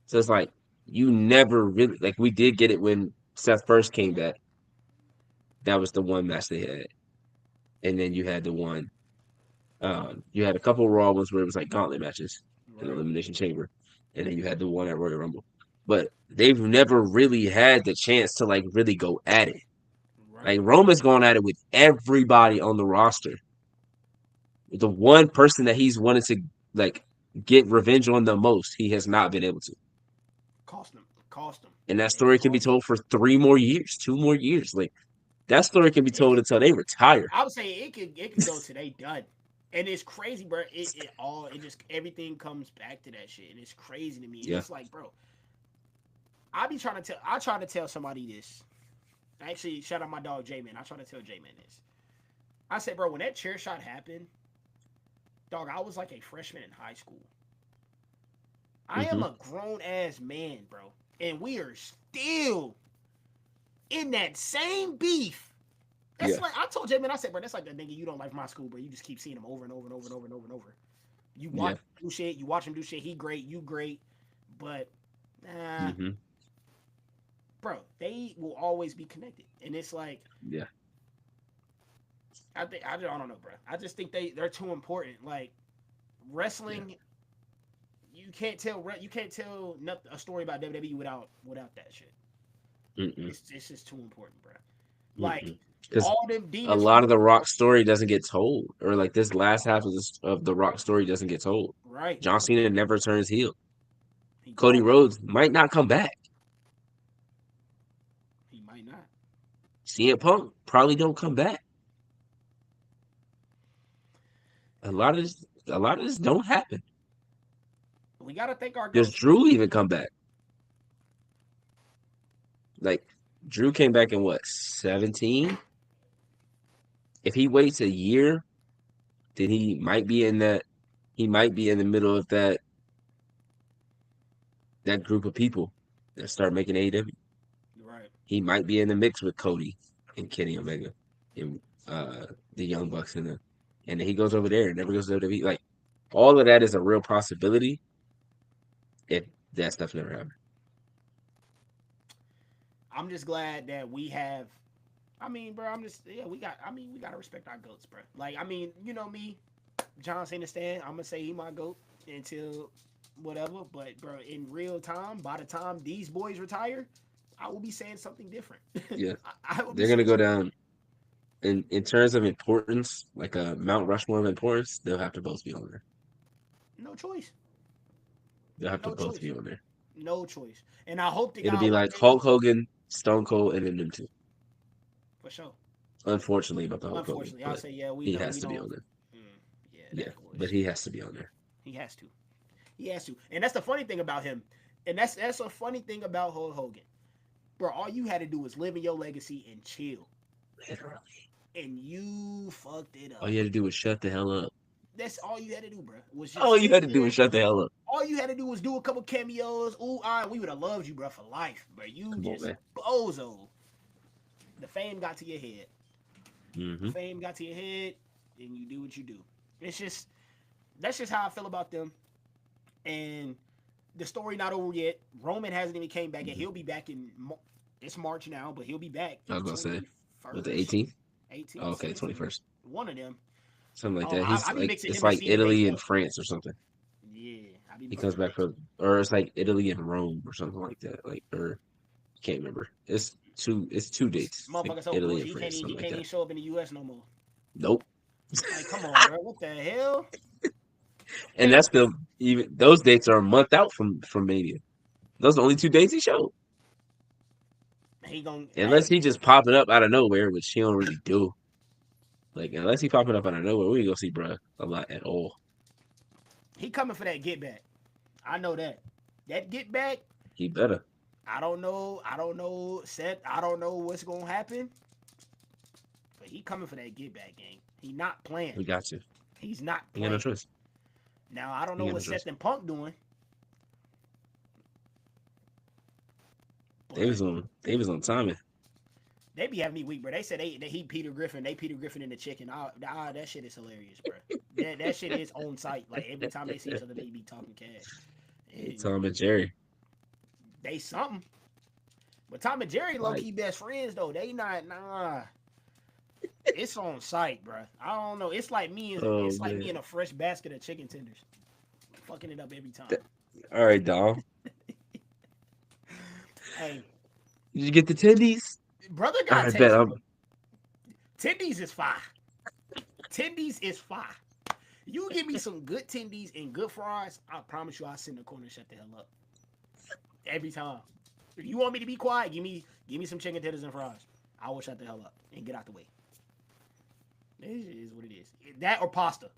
So it's like you never really like we did get it when Seth first came back. That was the one match they had, and then you had the one. You had a couple of Raw ones where it was like gauntlet matches in the right, Elimination Chamber, and then you had the one at Royal Rumble. But they've never really had the chance to like really go at it. Like right. Roman's going at it with everybody on the roster. The one person that he's wanted to like get revenge on the most, he has not been able to. Cost him, cost him. And that It story can be cost him. told for 3 more years, 2 more years. Like that story can be It told could. until they retire. I would say it could go to they done. And it's crazy, bro. It just everything comes back to that shit, and it's crazy to me. And Yeah. it's like, bro, I try to tell somebody this. Actually, shout out my dog J Man. I try to tell J Man this. I said, bro, when that chair shot happened, dog, I was like a freshman in high school. I am Mm-hmm. a grown ass man, bro, and we are still in that same beef. That's Yeah. like I told J Man. I said, bro, that's like that nigga you don't like from my school, bro. You just keep seeing him over and over and over and over and over and over. You watch Yeah. him do shit. You watch him do shit. He great. You great. But nah, Mm-hmm. bro, they will always be connected. And it's like Yeah. I don't know, bro. I just think they're too important. Like Yeah. Wrestling, you can't tell a story about WWE without that shit. Mm-mm. It's just too important, bro. Like Mm-mm. Because all them a demons lot from of the Rock story doesn't get told, or like this last half of the Rock story doesn't get told. right. John Cena never turns heel. He Cody don't. Rhodes might not come back. He might not. CM Punk probably don't come back. A lot of this don't happen. We gotta thank our Does goats, man. Drew even come back? Like Drew came back in what 17? If he waits a year, then he might be in that. He might be in the middle of that group of people that start making AEW. Right. He might be in the mix with Cody and Kenny Omega and the Young Bucks and then he goes over there and never goes to WWE. Like all of that is a real possibility if that stuff never happened. I'm just glad that we have. I mean, bro, I'm just yeah. We got. I mean, we gotta respect our goats, bro. Like, I mean, you know me, John Cena stan. I'm gonna say he my goat until whatever. But bro, in real time, by the time these boys retire, I will be saying something different. Yeah, I will be they're gonna saying go something. down in terms of importance, like a Mount Rushmore of importance. They'll have to both be on there. No choice. They'll have to No both choice. be on there. No choice. And I hope to It'll God be one like day, Hulk Hogan, Stone Cold, and then them two. for sure. Unfortunately about the Hulk Hogan, Unfortunately, I'll but say yeah. We he know has we to be don't. on there. Mm, yeah, Yeah, that but was. he has to be on there. He has to. He has to. And that's the funny thing about him. And that's a funny thing about Hulk Hogan. Bro, all you had to do was live in your legacy and chill. Literally. And you fucked it All up. you had to do was shut the hell up. That's all you had to do, bro. Was All just you sit had to do was there. shut the hell up. All you had to do was do a couple cameos. Ooh, we would have loved you, bro, for life. But you Come on, just man. bozo. The fame got to your head. Mm-hmm. Fame got to your head, and you do what you do. It's just that's just how I feel about them. And the story not over yet. Roman hasn't even came back yet. Mm-hmm. He'll be back in it's March now, but he'll be back I was the gonna say with the 21st, 18th. Oh, 18th, okay, 17th. 21st, One of them. something like Oh, that. He's I be like mixing it's him and like Cena Italy based and up. France or something. Yeah, I be He mixing comes him back based for, up. or it's like Italy and Rome or something like that. Like, or can't remember. It's two dates. It's like Motherfucker so Italy and bullshit. France, He something like can't that. even show up in the US no more. Nope. Like, come on, bro. What the hell? And that's still even those dates are a month out from Mania. Those are the only two dates he showed. He gonna Unless hey, he just popping up out of nowhere, which he don't really do. Like unless he popping up out of nowhere, we ain't gonna see bruh a lot at all. he coming for that get back. I know that. That get back, He better. I don't know. I don't know. Seth, I don't know what's gonna happen. But he coming for that get back game. He not playing. We got you. He's not He got no playing. choice. Now I don't He know got no what choice. Seth and Punk doing, They but was on. They was on timing. they be having me weak, bro. They said they he Peter Griffin. They Peter Griffin in the chicken. That shit is hilarious, bro. That shit is on site. Like every time they see each other, they be talking cash. And Tom and Jerry. they something. But Tom and Jerry low Like, key best friends though. They not nah. It's on site, bro. I don't know. It's like me. oh It's like me man. in a fresh basket of chicken tenders, fucking it up every time. Th- All right, Dom. Hey, Did you get the tendies? brother All got right, bet. taste, bro. Tendies is fire. Tendies is fire. You give me some good tendies and good fries, I promise you I'll sit in the corner and shut the hell up. Every time. If you want me to be quiet, give me some chicken tenders and fries. I will shut the hell up and get out the way. It is what it is. That or pasta.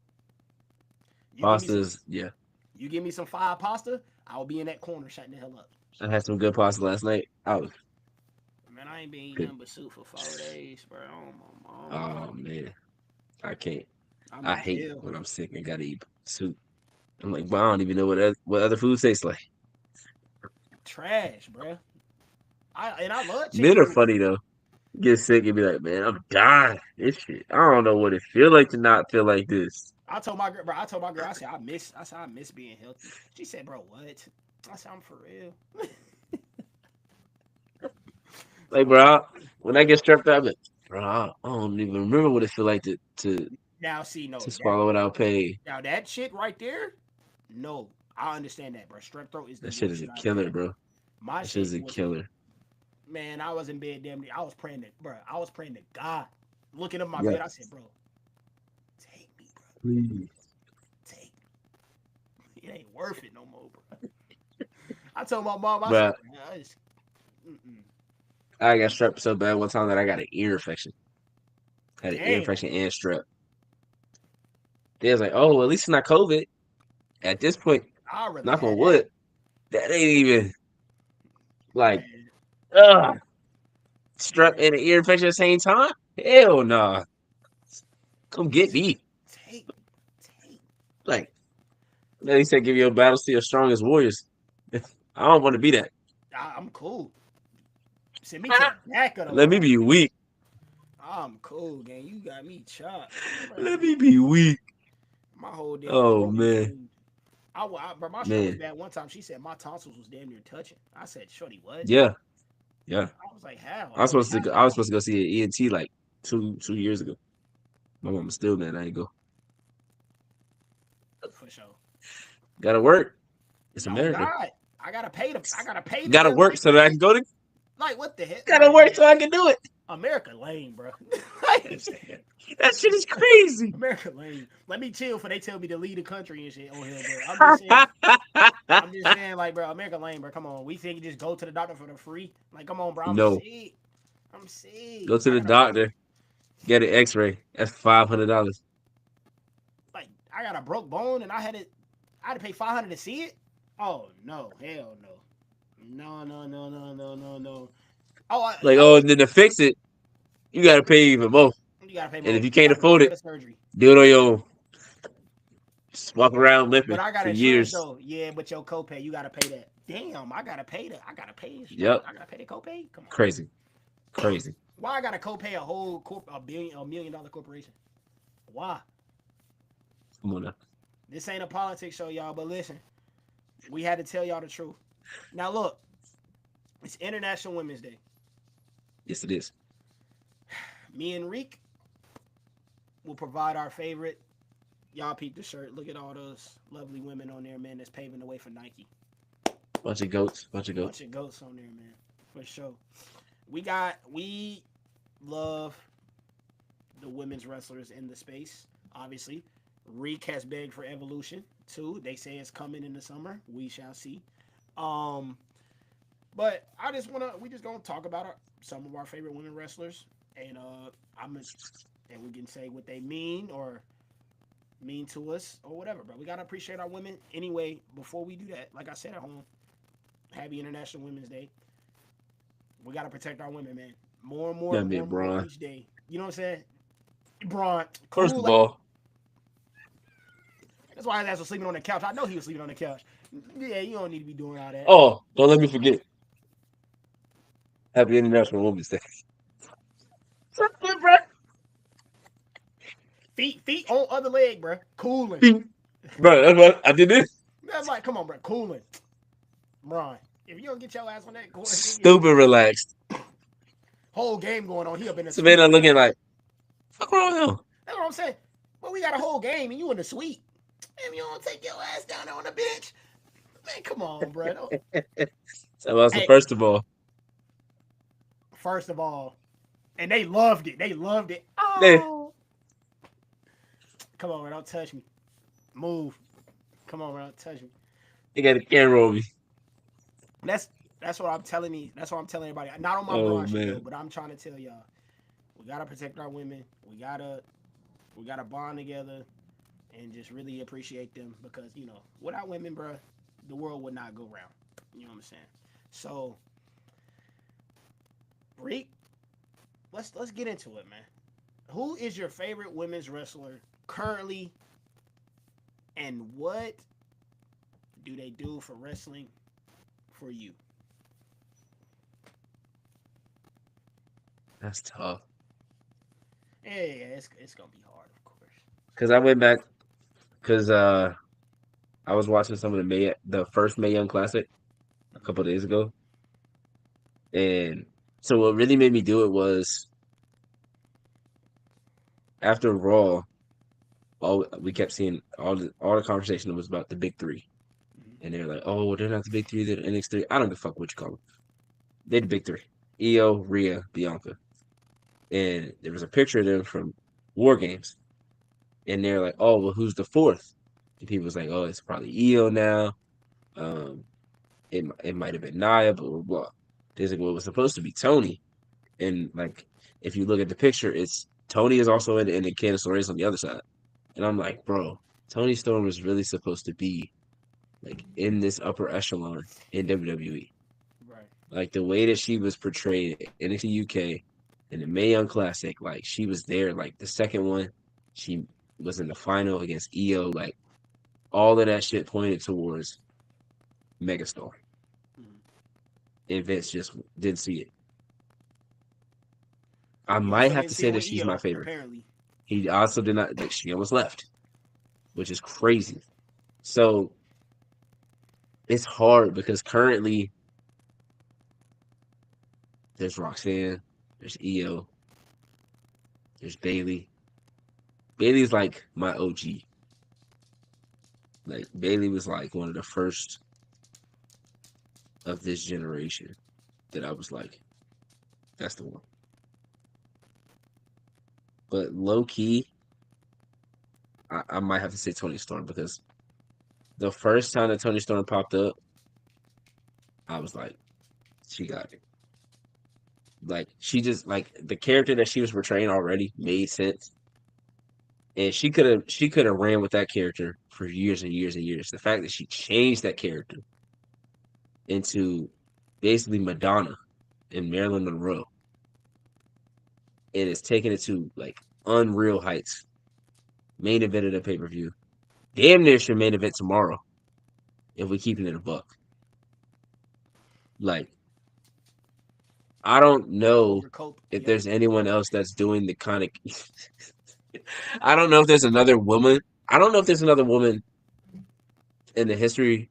You give me some Pastas. Yeah, you give me some fire pasta, I'll be in that corner shutting the hell up. I had some good pasta last night. I was Man, I ain't been eating good. nothing but soup for 4 days, bro. Oh my mama. Oh man, I can't. I'm I in hate hell. when I'm sick and gotta eat soup. I'm like, well, I don't even know what other food tastes like. Trash, bro. I love chicken Men are noodles. funny though. Get sick and be like, man, I'm dying. This shit. I don't know what it feel like to not feel like this. I told my girl, bro. I told my girl, I miss being healthy. She said, bro, what? I said, I'm for real. Like, So bro, when I get stressed out, I'm like, bro, I don't even remember what it feel like to Now, see, no, to that swallow without pain. now that shit right there, no, I understand that, bro. Strep throat is the That shit worst is a shit I've ever killer, had. bro. My That shit is shit a was, killer. man, I was in bed damn near. I was praying to, bro. I was praying to God. Looking up my Yeah, bed, I said, bro, take me, bro. please. Take me. It ain't worth it no more, bro. I told my mom, I said, But man, mm-mm. I got strep so bad one time that I got an ear infection. Had an ear Damn, infection and strep. They was like, oh, at least it's not COVID. At this point, I'd rather knock on have that, wood, that ain't even like man. strep Man, and an ear infection at the same time. Hell nah. Come get me. take, take. Like, then he said, give your battles to your strongest warriors. I don't want to be that. I'm cool. Send me to the back of the Let me line. be weak. I'm cool, gang. You got me chopped. Let me be weak. My whole damn Oh throat man, infused. Bro, my strep was man. bad one time. She said my tonsils was damn near touching. I said, "Shorty, what?" Yeah, yeah. I was like, "How?" I was Like, supposed to go. I was supposed to go see an ENT like two years ago. My mom was still mad. I ain't go. for sure. Gotta work. It's Oh America. God, I gotta pay the. I gotta pay the Gotta damn work thing. so that I can go to. Like, what the heck? Gotta Like, work so I can do it. America lame, bro. I understand. That shit is crazy. America lame. Let me chill for they tell me to leave the country and shit on here, but I'm just saying. I'm just saying, like, bro, America lame, bro. Come on, we think you just go to the doctor for the free. Like, come on, bro. I'm No, sick. I'm sick. go to I the gotta pay. doctor. Get an X-ray. That's $500. Like, I got a broke bone and I had to pay 500 to see it. Oh no, hell no, no, no, no, no, no, no, no. Oh, Like, oh, oh, and then to fix it, you gotta pay even more. you gotta pay And if more. you You can't gotta pay afford for it, the surgery. do it on your own. Just walk around But limping I got for insurance years. though. Yeah, but your copay, you gotta pay that. Damn, I gotta pay that. I gotta pay insurance. Yep. I gotta pay the copay. Come on. Crazy. Crazy. Why I gotta copay a whole $1 million corporation? Why? Come on now. This ain't a politics show, y'all. But listen, we had to tell y'all the truth. Now look, it's International Women's Day. Yes, it is. Me and Reek will provide our favorite. Y'all peep the shirt. Look at all those lovely women on there, man. That's paving the way for Nike. Bunch of goats. Bunch of Bunch goats. of goats on there, man. For sure. We love the women's wrestlers in the space. Obviously, Reek has begged for evolution too. They say it's coming in the summer. We shall see. Um, but we just gonna talk about some of our favorite women wrestlers, and and we can say what they mean or mean to us or whatever. But we gotta appreciate our women anyway. Before we do that, like I said at home, happy International Women's Day. We gotta protect our women, man. More and more, Gotta be more a and more Braun. each day. You know what I'm saying? Braun, First cool. of all, That's why his ass was sleeping on the couch. I know he was sleeping on the couch. Yeah, you don't need to be doing all that. oh, don't let me forget. Happy International Women's Day. Something, bro. Feet on other leg, bro. Cooling. Bro, that's what I did this. That's like, come on, bro. Cooling. Braun, if you don't get your ass on that court, Stupid relaxed. whole game going on. He up in the suite. Savannah looking like, fuck wrong with him? That's what I'm saying. But we got a whole game and you in the suite. And you don't take your ass down there on the bench. Man, come on, bro. So, Hey, first of all, first of all, and they loved it. They loved it. they, Oh, come on, bro. Don't touch me. Move. Come on, bro. Don't touch me. they got a camera on me. That's that's what I'm telling me. That's what I'm telling everybody. Not on my Oh, Braun shit man. though, but I'm trying to tell y'all. We gotta protect our women. We gotta bond together and just really appreciate them because without women, bro, the world would not go round. You know what I'm saying? So, Reek, let's get into it, man. Who is your favorite women's wrestler currently, and what do they do for wrestling for you? That's tough. Yeah, it's gonna be hard, of course. Because I went back, because I was watching some of the first May Young Classic a couple of days ago. And so what really made me do it was after Raw, all we kept seeing all the conversation was about the big three, and they're like, oh, well, they're not the big three, they're the NX3. I don't give a fuck what you call them. They're the big three: Io, Rhea, Bianca. And there was a picture of them from War Games, and they're like, oh, well, who's the fourth? And people was like, oh, it's probably Io now. Um, it might have been Nia, blah blah blah. There's like, well, it was supposed to be Tony, and like if you look at the picture, it's Tony is also in it, and then Candice LeRae's on the other side. And I'm like, bro, Tony Storm was really supposed to be like in this upper echelon in WWE. Right. Like the way that she was portrayed in NXT UK in the Mae Young Classic, like she was there. Like the second one, she was in the final against EO. Like all of that shit pointed towards Megastar. Mm-hmm. And Vince just didn't see it. I He might also have didn't to see say it that with she's my EO, favorite. apparently. He also did not like she almost left, which is crazy. So it's hard because currently there's Roxanne, there's EO, there's Bailey. Bailey's like my OG. Like Bailey was like one of the first of this generation that I was like, that's the one. But low key, I might have to say Tony Storm because the first time that Tony Storm popped up, I was like, she got it. Like she just like the character that she was portraying already made sense. And she could have ran with that character for years and years and years. The fact that she changed that character into basically Madonna and Marilyn Monroe and it's taking it to like unreal heights. Main event of the pay per view. Damn near should main event tomorrow if we keep it in a buck. Like, I don't know Your cope. if Yep. there's anyone else that's doing the kind of. I don't know if there's another woman. I don't know if there's another woman in the history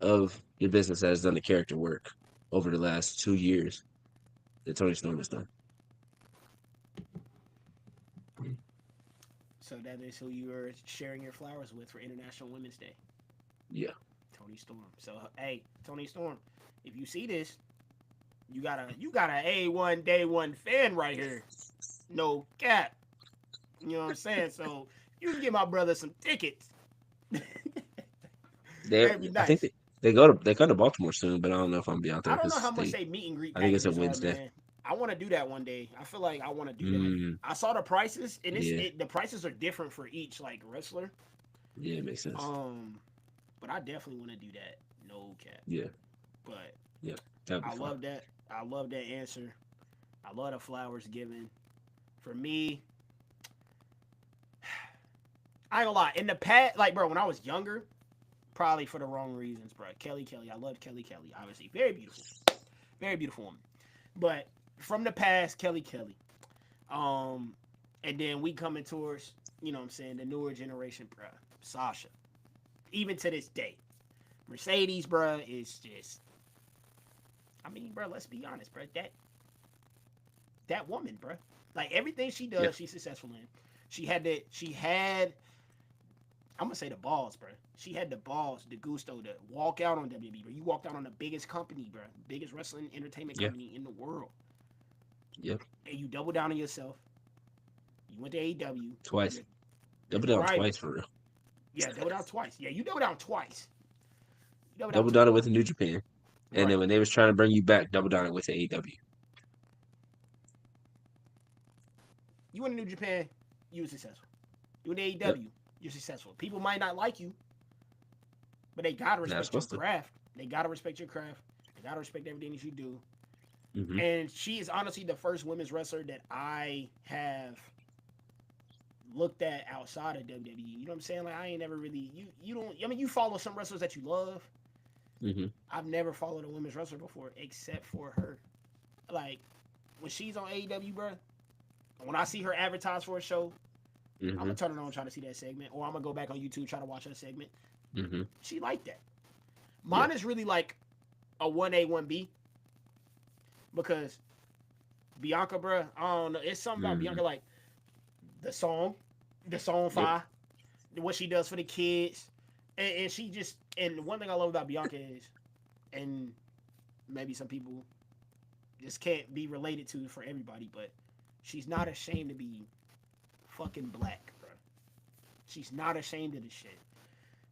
of your business that has done the character work over the last 2 years that Tony Storm has done. So that is who you were sharing your flowers with for International Women's Day. Yeah. Tony Storm. So hey, Tony Storm, if you see this, you got a A1 day one fan right here. No cap. You know what I'm saying? So you can get my brother some tickets. That'd be I think nice. they go to Baltimore soon, but I don't know if I'm gonna be out there I don't know because how much they meet and greet I think it's a packages are, Wednesday. man. I want to do that one day. I feel like I want to do that. Mm, I saw the prices, and yeah, the prices are different for each like wrestler. yeah, it makes sense. But I definitely want to do that. No cap. Yeah, But yeah, that'd be I fun. love that. I love that answer. I love the flowers given. For me, I ain't gonna lie. In the past, like bro, when I was younger, probably for the wrong reasons, bro. Kelly, I loved Kelly. Obviously, very beautiful woman. But from the past, Kelly. Um, and then we coming towards, you know what I'm saying, the newer generation, bro. Sasha. Even to this day, Mercedes, bro, is just. I mean, bro, let's be honest, bro. That woman, bro. Like everything she Yeah, does, she's successful in. She had the. She had. I'm gonna say the balls, bro. She had the balls, the gusto to walk out on WWE, bro. You walked out on the biggest company, bro, biggest wrestling entertainment yeah, company in the world, yeah. and you double down on yourself. You went to AEW. Twice. You're, you're Double down right. twice for real. Yeah, double down twice. Yeah, you double down twice. You double down Double down it twice. with the New Japan, and then Right. when they was trying to bring you back, double down it with the AEW. You went to New Japan. You were successful. You went to Yep, AEW. You're successful. People might not like you, but they gotta not respect your supposed to. craft. They gotta respect your craft. They gotta respect everything that you do. Hmm. And she is honestly the first women's wrestler that I have looked at outside of WWE. You know what I'm saying? Like I ain't never really you don't. I mean, you follow some wrestlers that you love. Hmm. I've never followed a women's wrestler before except for her. Like when she's on AEW, bro. When I see her advertise for a show, I'm Hmm. gonna turn it on, try to see that segment, or I'm gonna go back on YouTube, try to watch that segment. Hmm. She like that. Yeah. Mine is really like a 1A, 1B because Bianca, bro, I don't know. It's something about Mm. Bianca, like the song. the song Yep. fire, what she does for the kids, and she just and one thing I love about Bianca is, and maybe some people just can't be related to for everybody, but she's not ashamed to be fucking black, bro. She's not ashamed of this shit.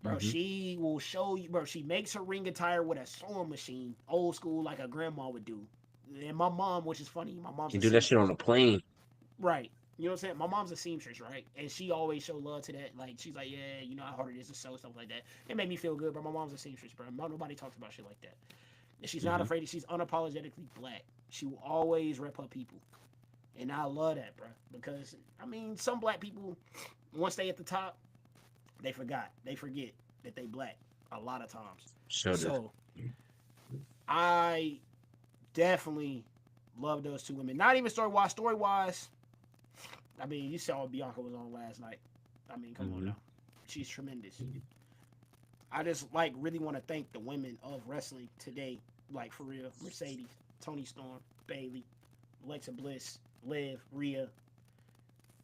Bro, Mm-hmm. she will show you, bro. She makes her ring attire with a sewing machine, old school, like a grandma would do. And my mom, which is funny, my mom's Can a do that shit on seamstress. a plane. Right. You know what I'm saying? My mom's a seamstress, right? And she always show love to that. Like, she's like, yeah, you know how hard it is to sew, stuff like that. It made me feel good, but my mom's a seamstress, bro. Nobody talks about shit like that. And she's not Mm-hmm. afraid. She's unapologetically black. She will always rep her people. And I love that, bro. Because, I mean, some black people, once they at the top, they forgot. They forget that they black a lot of times. Showed it. So, I definitely love those two women. Not even story wise. Story wise, I mean, you saw Bianca was on last night. I mean, come on Mm-hmm. now. She's tremendous. I just like really want to thank the women of wrestling today. Like for real. Mercedes, Tony Storm, Bailey, Alexa Bliss, Liv, Rhea.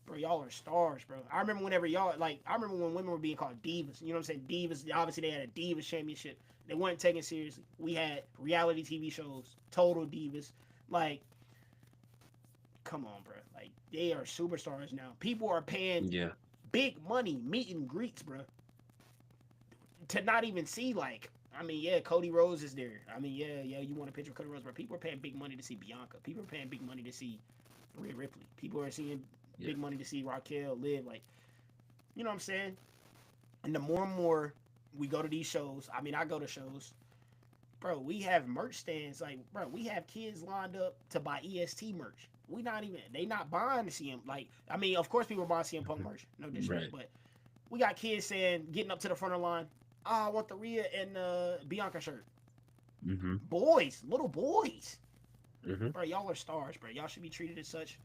Bro, y'all are stars, bro. I remember whenever y'all like I remember when women were being called divas. You know what I'm saying? Divas, obviously they had a divas championship. They weren't taken seriously. We had reality TV shows, total divas. Like, come on, bro. Like they are superstars now. People are paying Yeah. big money meet and greets, bro, to not even see like. I mean, yeah, Cody Rhodes is there. I mean, yeah, you want a picture of Cody Rhodes, but people are paying big money to see Bianca. People are paying big money to see Rhea Ripley. People are seeing Yeah. big money to see Raquel live. Like, you know what I'm saying? And the more and more we go to these shows, I mean, I go to shows, bro. We have merch stands. Like, bro, we have kids lined up to buy EST merch. We not even they not buying to see him. Like, I mean, of course, people are buying CM Punk merch. No disrespect, Right. but we got kids saying, getting up to the front of the line, oh, I want the Rhea and Bianca shirt. Mm-hmm. Boys, little boys. Mm-hmm. Bro, y'all are stars, bro. Y'all should be treated as such.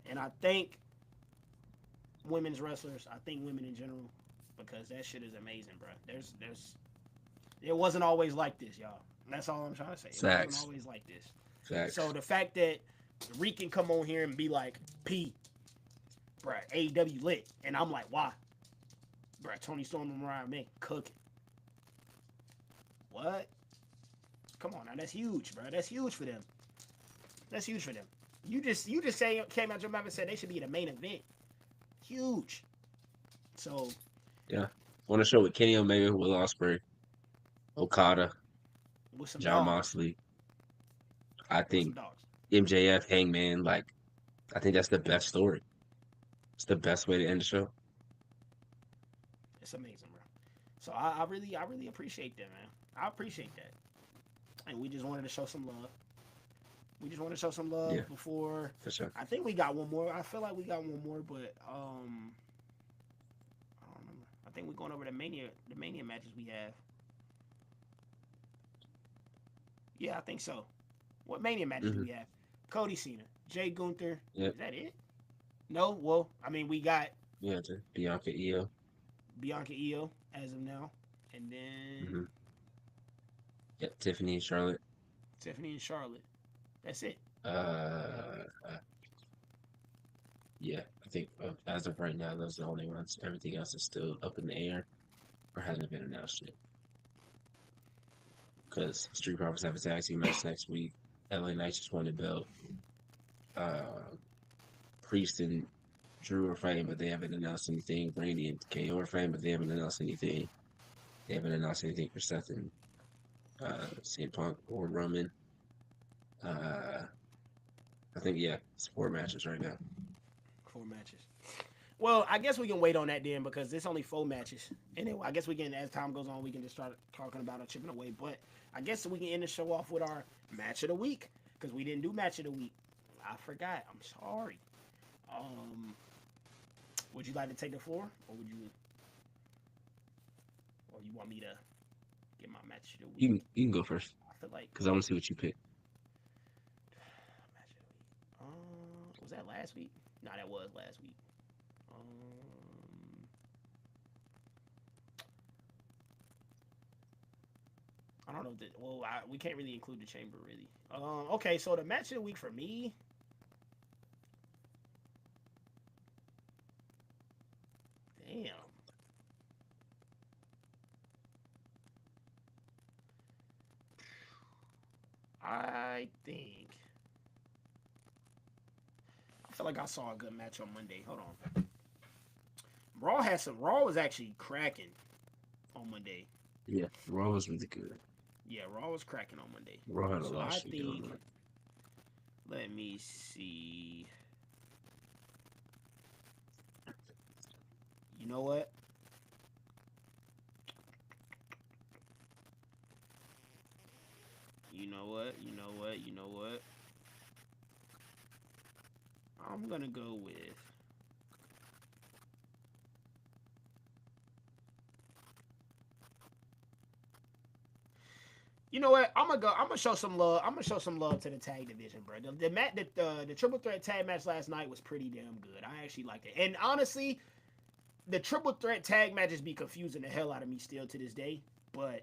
And I thank women's wrestlers. I think women in general, because that shit is amazing, bro. It wasn't always like this, y'all. That's all I'm trying to say. It wasn't Facts. always like this. So Facts. the fact that Reek can come on here and be like, P, bro, AEW lit. And I'm like, why? Bro, Tony Storm and Mariah May cooking. What? Come on now, that's huge, bro. That's huge for them. That's huge for them. You just say came out your mouth and said they should be the main event. Huge. So Yeah. Want to show with Kenny Omega, Will Ospreay, Okada, with some John dogs. Moxley. I With some think dogs. MJF, Hangman, like, I think that's the best story. It's the best way to end the show. It's amazing, bro. So I really appreciate that, man. I appreciate that. And we just wanted to show some love. We just want to show some Yeah, love before. for sure. I think we got one more. I feel like we got one more, but I don't remember. I think we're going over the Mania matches we have. Yeah, I think so. What Mania matches do Mm-hmm. we have? Cody Cena, Jay Gunther. Yep. Is that it? No. Well, I mean, we got Yeah, Bianca, Io. Bianca Io as of now, and then Mm-hmm. Yep, Tiffany and Charlotte. Tiffany and Charlotte. That's it. Uh, yeah, I think as of right now, those are the only ones. Everything else is still up in the air or hasn't been announced yet. Because Street Profits have a tag team match next week. LA Knights just won the belt. Uh, Priest and Drew are fighting, but they haven't announced anything. Randy and KO are fighting, but they haven't announced anything. They haven't announced anything for Seth and CM Punk or Roman. Uh, I think, yeah, it's 4 matches right now. 4 matches. Well, I guess we can wait on that then because it's only 4 matches. Anyway, I guess we can, as time goes on, we can just start talking about it, chipping away. But I guess we can end the show off with our match of the week because we didn't do match of the week. I forgot. I'm sorry. Um, would you like to take the floor, or you want me to get my match of the week? You can go first I feel like because I want to see what you pick. match of the week. Was that last week? No, that was last week. Um, I don't know. Well, we can't really include the chamber really. Okay, so the match of the week for me. Damn. I think I feel like I saw a good match on Monday. Hold on. Raw had some. Raw was actually cracking on Monday. Yeah, Raw was really good. Yeah, Raw was cracking on Monday. Raw had a So lot of I shit going think. on. Let me see. You know what? You know what? You know what? You know what? I'm gonna go with. You know what? I'm gonna go. I'm gonna show some love. I'm gonna show some love to the tag division, bro. The triple threat tag match last night was pretty damn good. I actually liked it. And honestly, the triple threat tag matches be confusing the hell out of me still to this day. But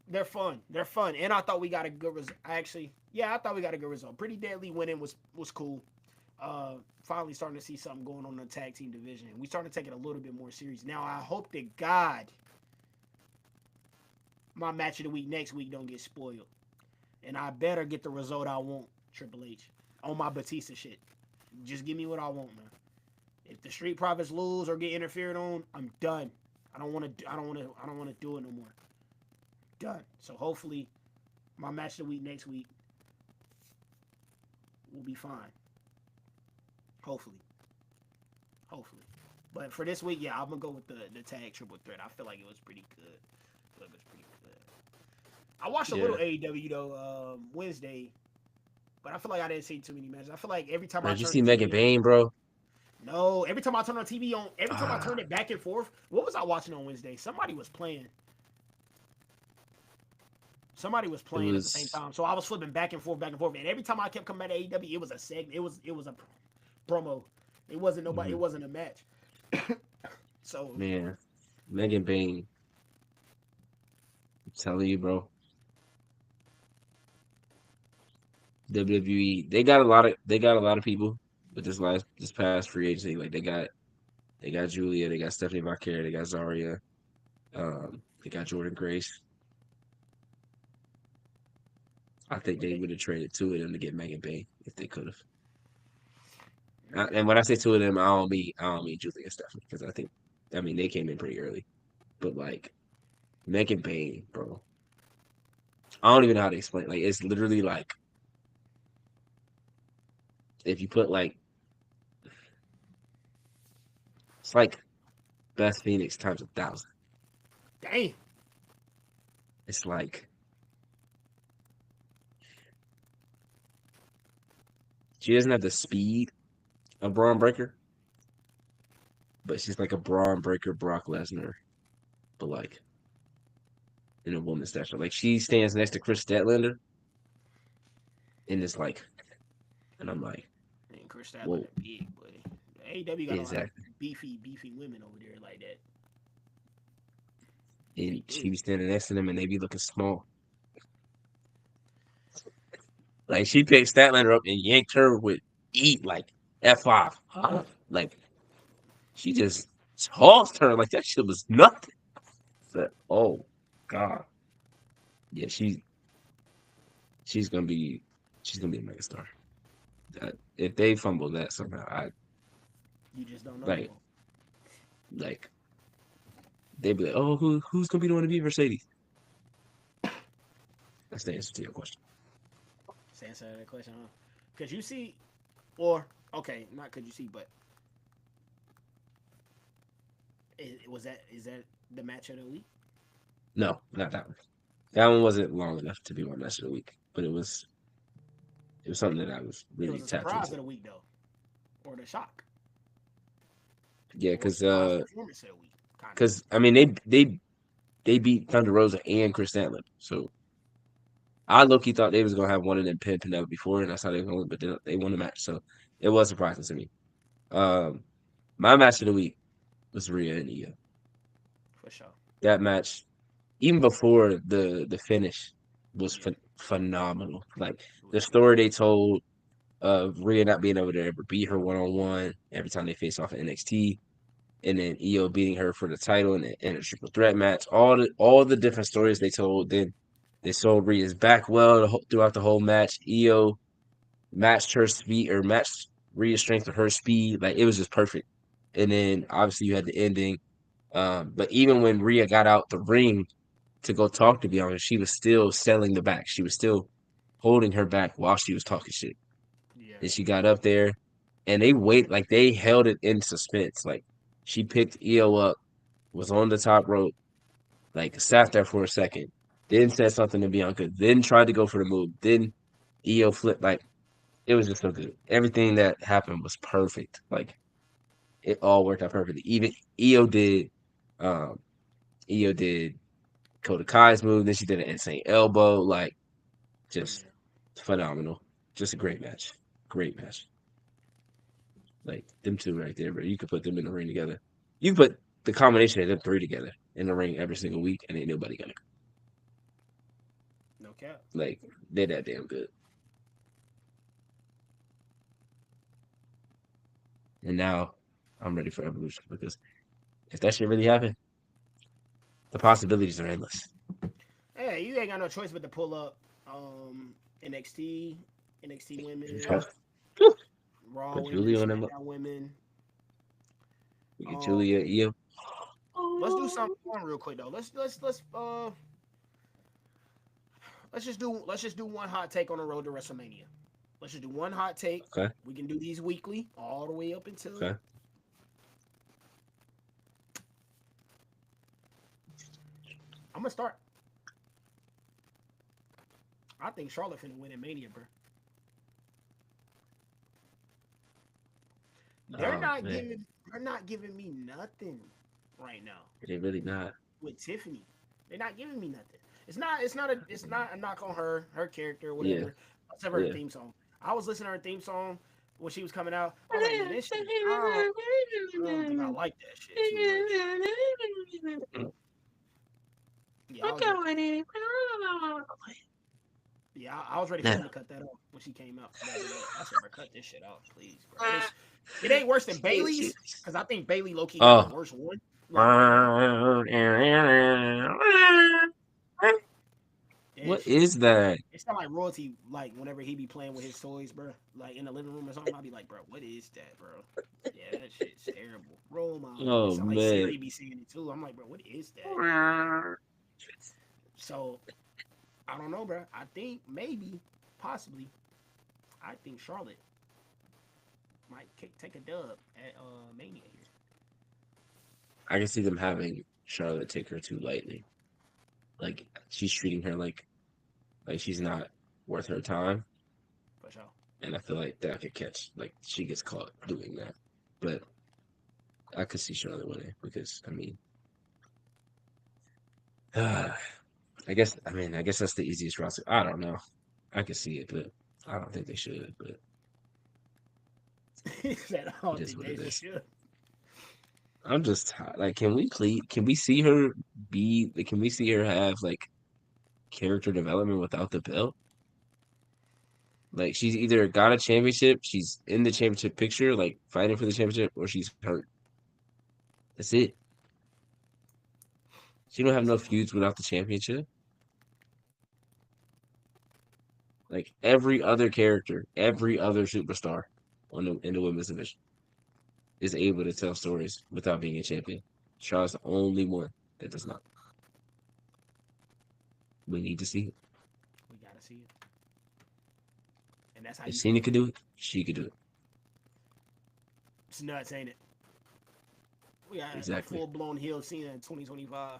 they're fun. They're fun. And I thought we got a good result. Actually, yeah, I thought we got a good result. Pretty Deadly winning was cool. Finally starting to see something going on in the tag team division. We starting to take it a little bit more serious. Now I hope to God my match of the week next week don't get spoiled. And I better get the result I want, Triple H. On my Batista shit. Just give me what I want, man. If the Street Profits lose or get interfered on, I'm done. I don't want to. I don't want to. I don't want to do it no more. Done. So hopefully, my match of the week next week will be fine. Hopefully. Hopefully. But for this week, yeah, I'm gonna go with the tag triple threat. I feel like it was pretty good. I feel like it was pretty good. I watched a Yeah. little AEW though Wednesday, but I feel like I didn't see too many matches. I feel like every time I Did you turn see the Megan TV on, Bain, bro? no, every time I turn on TV on, every time I turn Ah, it back and forth, what was I watching on Wednesday? Somebody was playing. Somebody was it playing at the same was time, so I was flipping back and forth, and every time I kept coming back to AEW, it was a segment. It was a promo. It wasn't nobody. It mhm. wasn't a match. So Man, Megan Bain. I'm telling you, bro. WWE, they got a lot of people with this past free agency. Like they got Julia, they got Stephanie Vaquer, they got Zarya, they got Jordan Grace. I think but they they, would have traded two of them to get Megan Bain if they could have. And when I say two of them, I don't mean Julia and Stephanie because I mean they came in pretty early. But like Megan Bain, bro, I don't even know how to explain. Like it's literally like if you put like it's like Beth Phoenix times 1,000. damn, It's like she doesn't have the speed of Braun Breaker, but she's like a Braun Breaker, Brock Lesnar, but like in a woman's stature. Like she stands next to Chris Statlander, and it's like, and I'm like, and Chris whoa, Statlander big, boy. AEW got a lot of exactly. beefy women over there like that. They And do. she be standing next to them, and they be looking small. Like she picked Statlander up and yanked her with like F5. Like she just tossed her like that shit was nothing. But oh god, yeah, she's gonna be she's gonna be a megastar. If they fumble that somehow, I You just don't know no like more. like they'd be like, oh, who's gonna be the one to beat Mercedes? That's the answer to your question. Answer that question, huh? Cause you see, or okay, not could you see, but is that the match of the week? No, not that one. That one wasn't long enough to be my match of the week, but it was something that I was It really was a tapped surprise into. of the week though, or the shock, Yeah, or because surprise performance of the week, kind of. I mean they beat Thunder Rosa and Chris Stanley, so I low-key thought they was gonna have one of them pin Penelope before, and that's how they won, but they won the match, so it was surprising to me. Um, my match of the week was Rhea and Io. For sure. That match, even before the finish, was Yeah. phenomenal. Like It the was good. story they told of Rhea not being able to ever beat her one on one every time they face off in NXT. and then Io beating her for the title in a triple threat match. All the different stories they told. Then they sold Rhea's back well throughout the whole match. Io matched her speed or matched Rhea's strength with her speed. Like it was just perfect. And then obviously you had the ending. But even when Rhea got out the ring to go talk to Bianca, she was still selling the back. She was still holding her back while she was talking shit. Yeah. And she got up there and they held it in suspense. Like she picked Io up, was on the top rope, like sat there for a second, then said something to Bianca, then tried to go for the move, then Io flipped. Like it was just so good. Everything that happened was perfect. Like it all worked out perfectly. Even Io did, um, Io did Kota Kai's move. Then she did an insane elbow. Like just Yeah. phenomenal. Just a great match. Great match. Like them two right there, bro. You could put them in the ring together. You could put the combination of them three together in the ring every single week, and ain't nobody gonna No cap. like. They're that damn good. And now I'm ready for Evolution because if that shit really happened, the possibilities are endless. Hey, you ain't got no choice but to pull up NXT, NXT women, Raw Put women, Julia on them. SmackDown women. We get Um, Julia, Io. let's do something fun real quick though. Let's just do one hot take on the road to WrestleMania. Let's just do one hot take. Okay, We can do these weekly all the way up until okay. I'm gonna start. I think Charlotte finna win in Mania, bro. They're Oh not man, giving they're not giving me nothing right now they really not. with Tiffany. They're not giving me nothing. It's not a knock on her character or Yeah, whatever. Except for her yeah. theme song. I was listening to her theme song when she was coming out. I was like, man, this shit. I don't think I like that shit too much. Yeah, I was ready. Yeah, I was ready for Nah. them to cut that off when she came out the other day. I said, bro, cut this shit out, please, bro. It ain't worse than Bailey's because I think Bailey low key had the Oh. worst one. Like, bro, that What shit. is that? It sound like royalty. Like whenever he be playing with his toys, bro. Like in the living room or something, I'll be like, bro, what is that, bro? Yeah, that shit's terrible. Roll my. It Oh sound like man. Siri be saying it too. I'm like, bro, what is that? So I don't know, bro. I think maybe, possibly, I think Charlotte might take a dub at Mania here. I can see them having Charlotte take her too lightly. Like she's treating her like she's not worth her time. For sure. And I feel like that could catch like she gets caught doing that. But I could see Charlotte winning because I guess that's the easiest route. I don't know. I could see it, but I don't think they should. But He said, I it don't is think what they it is. should. I'm just like, can we please? Can we see her be? Like, can we see her have like character development without the belt? Like, she's either got a championship, she's in the championship picture, like fighting for the championship, or she's hurt. That's it. She don't have no Listen, feuds without the championship. Like every other character, every other superstar in the women's division is able to tell stories without being a champion. Charlotte's the only one that does not. We need to see it. we gotta see it, and that's how If you. Cena could do it, she could do it. It's nuts, ain't it? We got a Exactly. full blown heel Cena in 2025.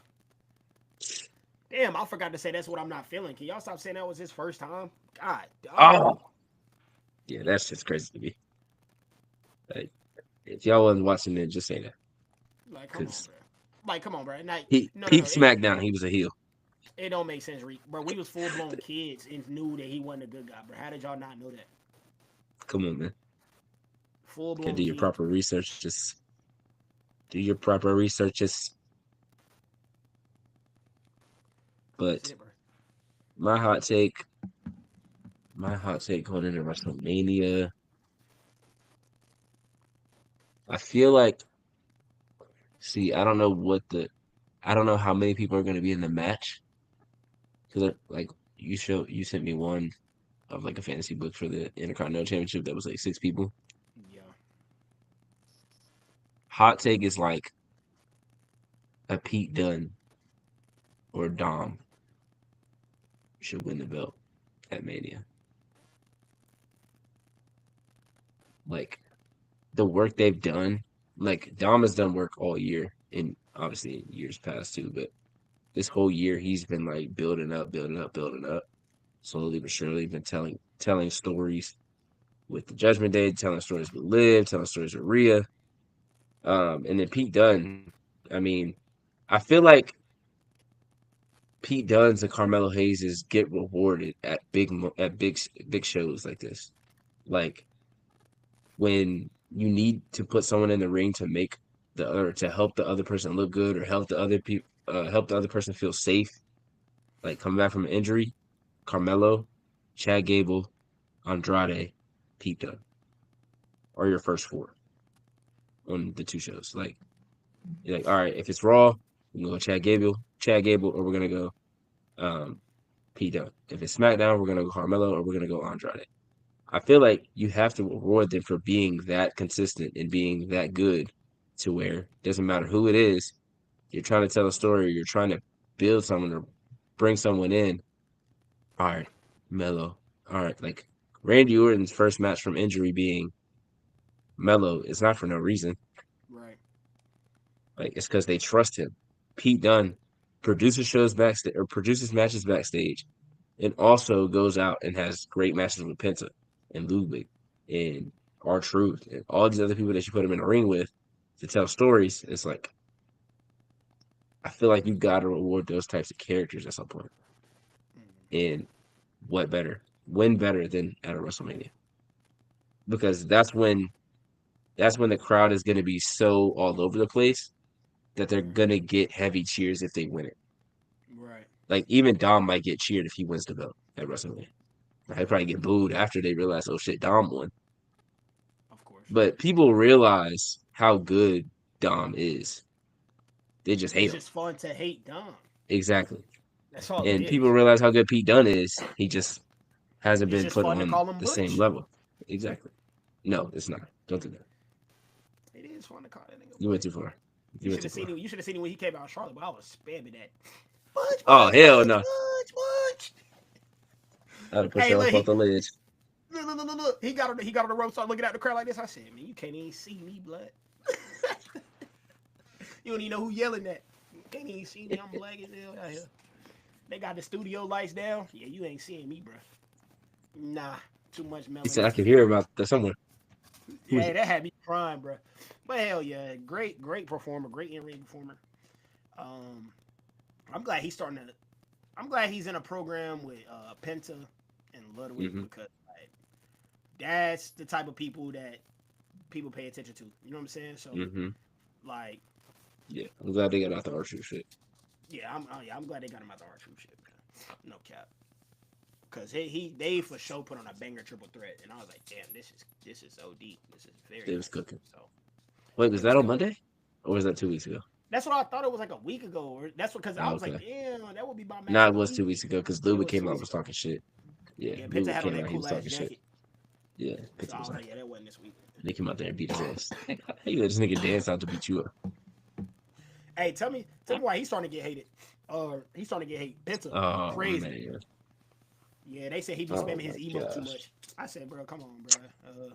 Damn, I forgot to say that's what I'm not feeling. Can y'all stop saying that was his first time? God, dog. Oh, yeah, that's just crazy to me. Like, if y'all wasn't watching it, just say that Like, come on, because bro. Like, come on, bro. Like, he no. peep It SmackDown, he was a heel. it don't make sense, Reek. Bro, we was full blown kids and knew that he wasn't a good guy, bro. How did y'all not know that? Come on, man. Full Can blown do your kid. proper research. Just do your proper research. Just, That's but it, bro. my hot take, my hot take going into WrestleMania. I feel like See, I don't know how many people are going to be in the match because like you sent me one of like a fantasy book for the Intercontinental Championship that was like 6 people. Yeah. Hot take is like a Pete Dunne or Dom should win the belt at Mania. Like the work they've done, like Dom has done work all year and obviously in years past too, but this whole year he's been like building up, building up, building up, slowly but surely. Been telling stories with the Judgment Day, telling stories with Liv, telling stories with Rhea, and then Pete Dunne. I mean, I feel like Pete Dunne's and Carmelo Hayes's get rewarded at big shows like this. Like when you need to put someone in the ring to make the other to help the other person look good or help the other person feel safe, like coming back from an injury. Carmelo, Chad Gable, Andrade, Pete Dunne are your first four on the 2 shows. Like you're like, all right, if it's Raw, we're gonna go Chad Gable, or we're gonna go Pete Dunne. If it's SmackDown, we're gonna go Carmelo, or we're gonna go Andrade. I feel like you have to reward them for being that consistent and being that good to where it doesn't matter who it is, you're trying to tell a story, you're trying to build someone or bring someone in. All right, Melo. All right, like Randy Orton's first match from injury being Melo is not for no reason. Right. Like it's because they trust him. Pete Dunne produces shows backstage or produces matches backstage, and also goes out and has great matches with Penta and Ludwig and R-Truth and all these other people that you put him in a ring with to tell stories. It's like I feel like you got to reward those types of characters at some point. And what better? When better than at a WrestleMania? Because that's when the crowd is going to be so all over the place that they're going to get heavy cheers if they win it. Right. Like even Dom might get cheered if he wins the belt at WrestleMania. They probably get booed after they realize, oh shit, Dom won. Of course. But people realize how good Dom is. They just hate It's him. just fun to hate Dom. Exactly. That's all it And people is. realize how good Pete Dunne is. He just hasn't It's been just put fun to on call him the same Butch. level. Exactly. No, it's not. Don't do that. It is fun to call that nigga You went Butch. too far. You You went should too have seen far. him. You should have seen him when he came out in Charlotte. But I was spamming that. Butch, Oh Butch, hell Butch, no! Butch, Butch. I'd have pushed Hey, her look, off the ledge. look. He got on the rope, started looking at the crowd like this. I said, man, you can't even see me, blood. You don't even know who yelling at. You can't even see me. I'm black as hell out here. They got the studio lights down. Yeah, you ain't seeing me, bro. Nah, too much He said melanin. I could hear about that somewhere. Who is Yeah, it? that had me crying, bro. But hell yeah, great performer, great in-ring performer. Um, I'm glad he's starting to. I'm glad he's in a program with Penta and Ludwig Mm-hmm. because like, that's the type of people that people pay attention to. You know what I'm saying? So Mm-hmm. like, Yeah, I'm glad they got out the R-Truth shit. yeah, I'm glad they got him out the R-Truth shit. No cap. Cause they for sure put on a banger triple threat, and I was like, damn, this is OD. This is very They was nice. cooking. So Wait, was it was that on dope. Monday, or was that 2 weeks ago? That's what I thought it was like a week ago. Or that's what because I Oh, was like, okay. damn, that would be my match Nah, of it the was week. 2 weeks ago because It Luba was two came out and weeks was ago. talking shit. Yeah, Yeah, Penta Luba had on came that out. He was cool ass talking shit. jacket. Yeah, So Pizza I was was like, like, yeah, that wasn't this week. they came out there and beat his ass. You let this nigga dance out to beat you up. Hey, tell me why he's starting to get hated. He's starting to get hate. Penta, Oh crazy. man. Yeah, they said he be Oh spamming my his emote too gosh. much. I said, bro, come on, bro.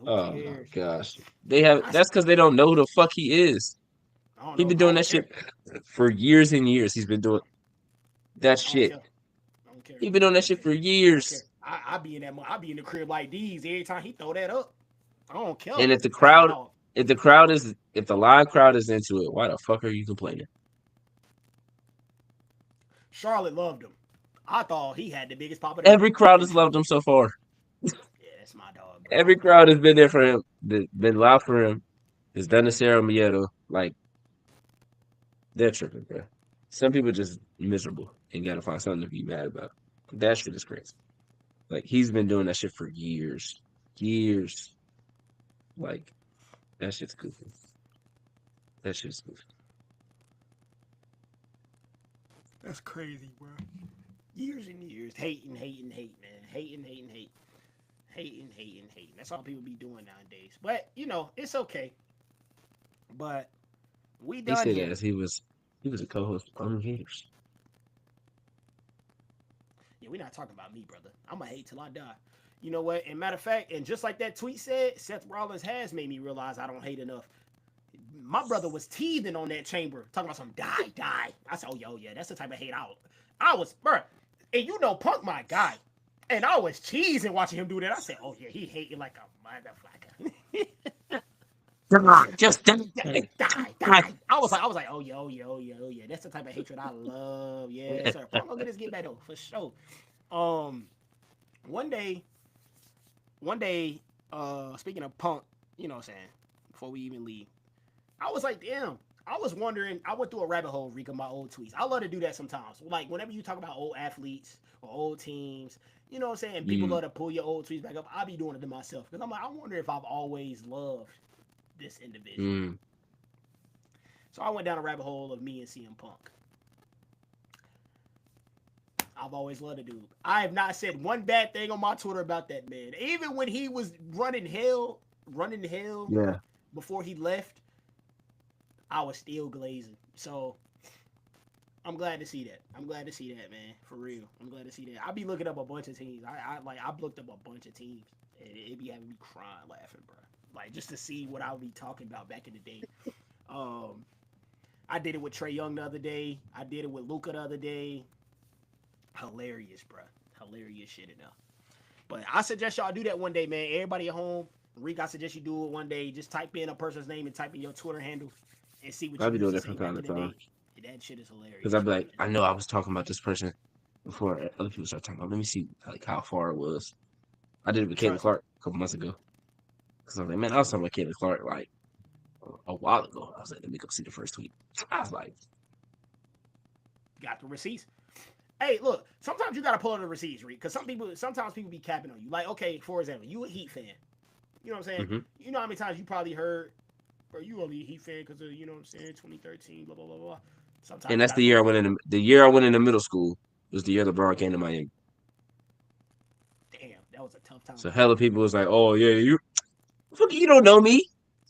Who Oh my cares? gosh. They have. I said, That's because they don't know who the fuck he is. I don't He know. been I doing don't that care. shit for years and years. He's been doing that I don't shit. care. I don't care. He been doing I that don't shit care. for I don't care. years. I be in that. I be in the crib like these every time he throw that up. I don't care. And Like no, if the live crowd is into it, why the fuck are you complaining? Charlotte loved him. I thought he had the biggest pop of the night. Every crowd To has be loved him honest, so far. yeah, that's my dog, bro. Every crowd has been there for him. Been loud for him. Has done the Cerro Miedo. Like they're tripping, bro. Some people just miserable and gotta find something to be mad about. That shit is crazy. Like he's been doing that shit for years, years. Like that shit's goofy. That shit's goofy. That's crazy, bro. Years and years, hating, hating, hate, man, hating, hating, hate, hating, hating, hating. That's all people be doing nowadays. But it's okay. But we He done said that here. as he was a co-host on Haters. Yeah, we're not talking about me, brother. I'm gonna hate till I die. You know what? And matter of fact, and just like that tweet said, Seth Rollins has made me realize I don't hate enough. My brother was teething on that chamber, talking about some die, die. I said, oh, yeah, that's the type of hate I was, bro. And Punk, my guy. And I was cheesing watching him do that. I said, oh, yeah, he hating like a motherfucker. Just die, die. I was like, oh, yeah. That's the type of hatred I love. Yeah, sir. Punk gonna get his get back though, for sure. Um, one day, speaking of Punk, you know what I'm saying, before we even leave, I was like, damn. I was wondering. I went through a rabbit hole, Reek, of my old tweets. I love to do that sometimes. Like whenever you talk about old athletes or old teams, you know what I'm saying. People mm, love to pull your old tweets back up. I be doing it to myself because I'm like, I wonder if I've always loved this individual. mm. So I went down a rabbit hole of me and CM Punk. I've always loved the dude. I have not said one bad thing on my Twitter about that man. Even when he was running hell Yeah, before he left, I was still glazing. So I'm glad to see that. I'm glad to see that, man. For real. I'm glad to see that. I be looking up a bunch of teams. I've looked up a bunch of teams. And it be having me crying laughing, bro. Like just to see what I would be talking about back in the day. Um, I did it with Trae Young the other day. I did it with Luka the other day. Hilarious, bro. Hilarious shit enough. But I suggest y'all do that one day, man. Everybody at home, Reek, I suggest you do it one day. Just type in a person's name and type in your Twitter handle and see what I'll you be used doing to that say from back time to in the time day. That shit is because hilarious, I'd be bro. like, I know I was talking about this person before other people start talking about. Let me see like how far it was. I did it with Caitlin Trust me. Clark a couple months ago because I was like, man, I was talking about Caitlin Clark like a while ago. I was like, let me go see the first tweet. I was like, Got the receipts. Hey, look, sometimes you gotta pull out the receipts, Reek, because sometimes people be capping on you. Like, okay, for example, you a Heat fan. You know what I'm saying? mm-hmm. You know how many times you probably heard, or you only a Heat fan because of, you know what I'm saying, 2013, blah, blah, blah, blah. Sometimes And you that's gotta the pull year I out. went in. The year I went into middle school was the year LeBron came to Miami. Damn, that was a tough time So for you. hella people was like, oh yeah, you don't know me.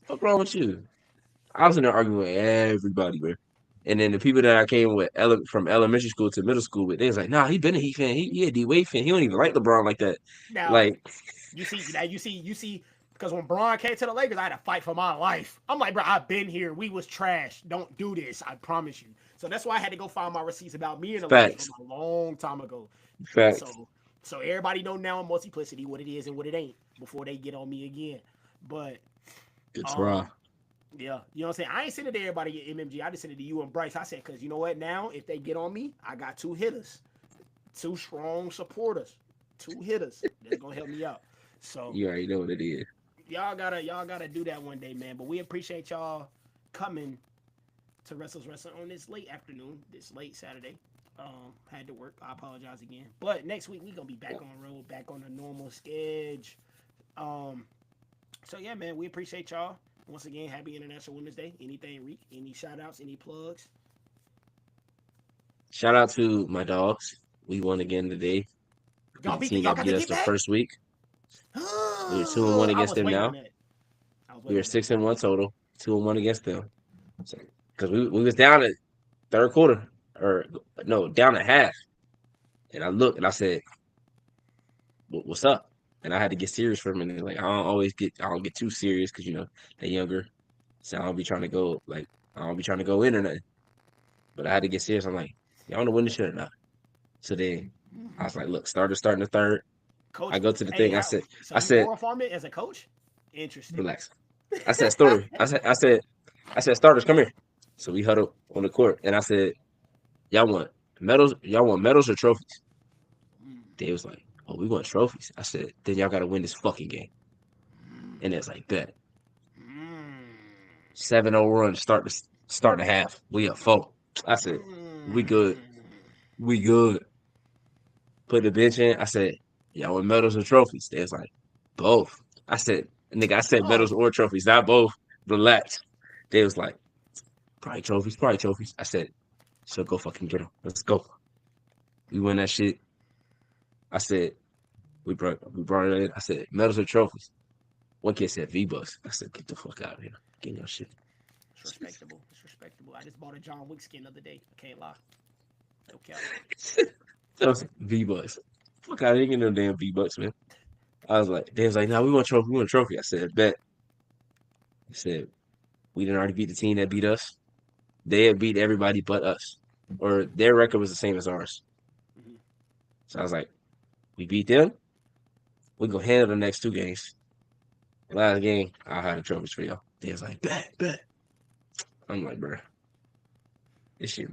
What's wrong with you? I was in there arguing with everybody, bro. And then the people that I came with from elementary school to middle school with, they was like, nah, he been a Heat fan. He a D Wade fan. He don't even like LeBron like that. Now, Like, you see, because when Braun came to the Lakers, I had to fight for my life. I'm like, bro, I've been here. We was trash. Don't do this. I promise you. So that's why I had to go find my receipts about me and the Lakers from facts, a long time ago. facts. So everybody know now in multiplicity what it is and what it ain't before they get on me again. But Good try. um, yeah, you know what I'm saying? I ain't sending it to everybody at MMG. I just sent it to you and Bryce. I said, because you know what? Now, if they get on me, I got two hitters, two strong supporters, two hitters that's gonna help me out. So You already know what it is. y'all gotta do that one day, man. But we appreciate y'all coming to Restless Wrestling on this late afternoon, this late Saturday. Had to work. I apologize again. But next week we gonna be back on the road, back on the normal schedule. Um, so yeah, man, we appreciate y'all. Once again, happy International Women's Day. Anything, Reek? Any shout outs, any plugs? Shout out to my dogs. We won again today. Beat Y'all the beat the, team y'all that got beat the us get the back? first week. We were 2-1 I against was them waiting on now. that. I was We waiting were on that. 6-1 total. 2-1 against them. Because we was down at third quarter, or no, down at half. And I looked and I said, "What's up?" And I had to get serious for a minute. Like I don't get too serious because they're younger, so I don't be trying to go like I don't be trying to go in or nothing. But I had to get serious. I'm like, y'all want to win this shit or not? So then I was like, look, starting the third. I Coach, go to the hey, thing. so I you said, moral farming as a coach? Interesting. relax. I said, story. I said, starters, come here. So we huddled on the court, and I said, y'all want medals? Y'all want medals or trophies? They was like, oh, we want trophies. I said, then y'all got to win this fucking game. And it's like, bet. 7-0 run, start the half. We up 4. I said, we good. We good. Put the bench in. I said, y'all want medals or trophies? They was like, both. I said, nigga, I said Oh, medals or trophies, not both. Relax. They was like, probably trophies, probably trophies. I said, So go fucking get him. Let's go. We win that shit. I said, we brought it in. I said, medals or trophies. One kid said V-Bucks. I said, get the fuck out of here. Get your shit. It's respectable. It's respectable. I just bought a John Wick skin the other day. I can't lie. No cap. That was V-Bucks. Fuck out of here. Get no damn V-Bucks, man. I was like, they was like, nah, we want a trophy. We want a trophy. I said, bet. I said, we didn't already beat the team that beat us. They had beat everybody but us. Or their record was the same as ours. Mm-hmm. So I was like, we beat them. We gonna handle the next 2 games. Last game, I'll have the trophies for y'all. They was like, bet. I'm like, bro, this shit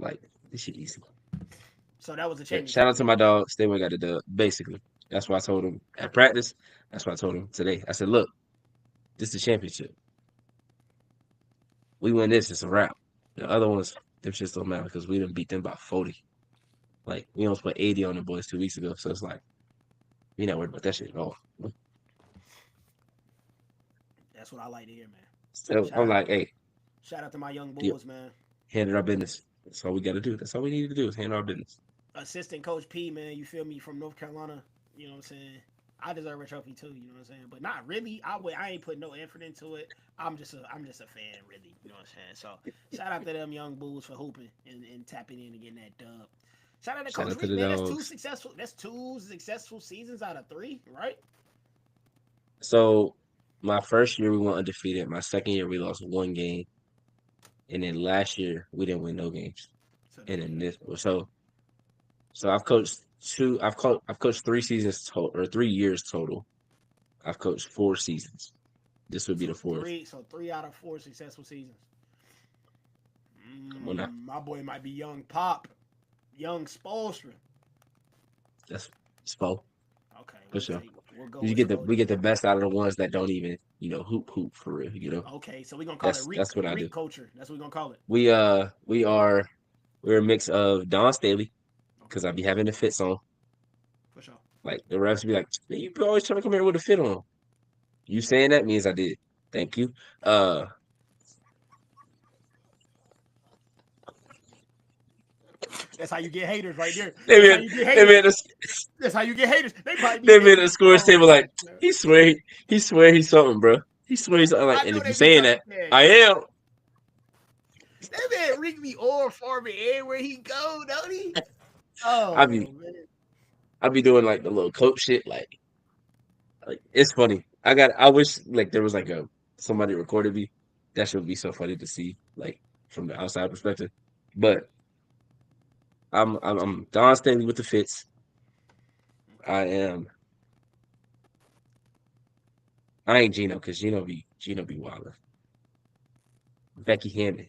easy. So that was a But shout championship out to game. my dogs. They went got the dub. Basically, that's why I told them at practice. That's why I told them today. I said, look, this is the championship. We win this, it's a wrap. The other ones, them shits don't matter because we didn't beat them by 40. Like we almost put 80 on the boys 2 weeks ago. So it's like we not worried about that shit at all. That's what I like to hear, man. So Shout I'm out, like, hey, shout out to my young yeah, bulls, man. handle our business. That's all we got to do. That's all we need to do is handle our business. Assistant Coach P, man. You feel me? From North Carolina. You know what I'm saying? I deserve a trophy too. You know what I'm saying? But not really. I ain't put no effort into it. I'm just a fan, really. You know what I'm saying? So shout out to them young bulls for hooping and tapping in and getting that dub. Shout out to Shout Coach out to Reed, the man. That's two dogs. successful. That's 2 successful seasons out of 3, right? So my first year we went undefeated. My second year we lost 1 game, and then last year we didn't win no games. So And there you then go. so I've coached two. I've coached 3 seasons total or 3 years total. I've coached 4 seasons. This would be the So fourth. three out of 4 successful seasons. Come on now, My boy might be young Pop, young Spolstra. that's four Okay, for sure. we'll go You with get the we Spolstra. get the best out of the ones that don't even hoop for real. Okay, so we're gonna call it That's what I do. Reek culture. That's what we're gonna call it. We're a mix of Don Staley because Okay, I be having the fits on. for sure. Like the refs be like, "Man, you be always trying to come here with a fit on." You saying that means I did. Thank you. Uh, That's how you get haters right there. they That's how made you get they haters. made us That's how you get haters. They probably be they made thinking, a scores oh table my like god. he swear he's something, bro. He swear he's something like, I and know if you they be saying talking that, that. I am. That man Reek be all farming everywhere he go, don't he? I be Oh man. I be doing like the little coach shit, like it's funny. I wish like there was like a somebody recorded me. That should be so funny to see, like from the outside perspective. But I'm Don Stanley with the fits. Okay. I am I ain't Gino because Gino be wilder. Becky Hammond Shout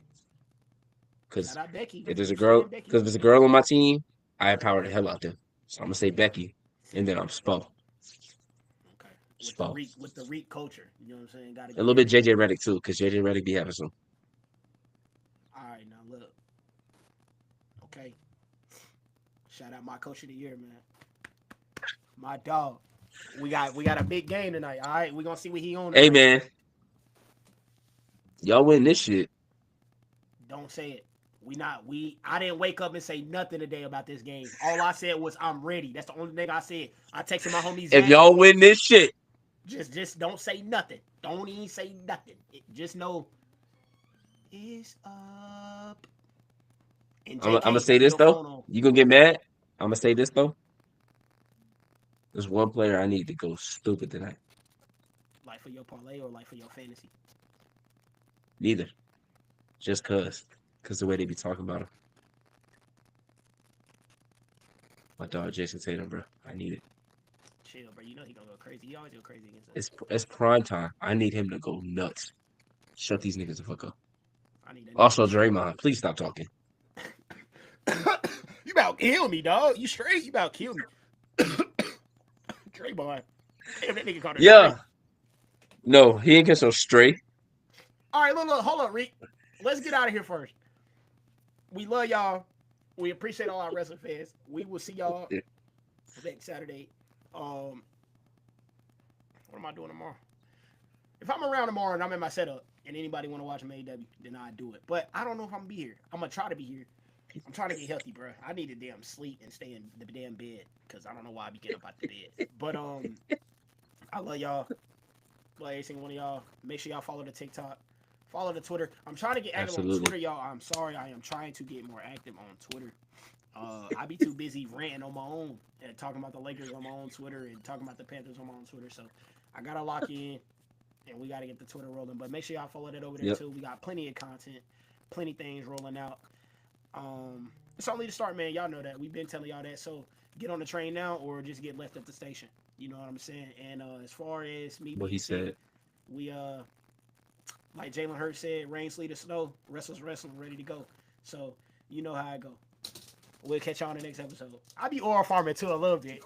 because out Becky. if there's a Keep girl saying Becky. because if there's a girl on my team, I empower the hell out them. So I'm gonna say Becky, and then I'm Spo. Okay. Spo. With the Reek culture. You know what I'm saying? Gotta A get little bit everything. JJ Redick too, because JJ Redick be having some. Alright, now look. Okay. Shout out my coach of the year, man. My dog. We got a big game tonight. All right, we gonna see what he on Hey tonight. man, y'all win this shit. Don't say it. We not we. I didn't wake up and say nothing today about this game. All I said was I'm ready. That's the only thing I said. I texted my homie If Zach. y'all win this shit, Just don't say nothing. Don't even say nothing. Just know it's up. And I'm gonna JK, say leave this your though. phone on. You gonna get mad? I'm gonna say this though. There's one player I need to go stupid tonight. Like for your parlay or like for your fantasy. Neither, just cause the way they be talking about him. My dog Jason Tatum, bro. I need it. Chill, bro. You know he gonna go crazy. He always go crazy against us. It's prime time. I need him to go nuts. Shut these niggas the fuck up. I need that nigga to Also, be shut. Draymond, please stop talking. You about to kill me, dog. You straight? You about to kill me. Draymond. Damn, that nigga called her straight. Yeah, no, he ain't get so straight. All right, look, hold on, Rick. Let's get out of here first. We love y'all. We appreciate all our wrestling fans. We will see y'all next Saturday. What am I doing tomorrow? If I'm around tomorrow and I'm in my setup and anybody want to watch AEW, then I do it. But I don't know if I'm gonna be here. I'm gonna try to be here. I'm trying to get healthy, bro. I need to damn sleep and stay in the damn bed because I don't know why I be getting up out the bed. But I love y'all. Love every single one of y'all. Make sure y'all follow the TikTok, follow the Twitter. I'm trying to get active on Absolutely. Twitter, y'all. I'm sorry, I am trying to get more active on Twitter. I be too busy ranting on my own and talking about the Lakers on my own Twitter and talking about the Panthers on my own Twitter. So I gotta lock in and we gotta get the Twitter rolling. But make sure y'all follow that over there Yep. too. We got plenty of content, plenty of things rolling out. It's only the start, man. Y'all know that. We've been telling y'all that. So get on the train now or just get left at the station. You know what I'm saying? And as far as me What being he sick, said. we like Jalen Hurts said, rain, sleet, or snow, Restless wrestling, ready to go. So you know how I go. We'll catch y'all on the next episode. I'll be oral farming too a little bit.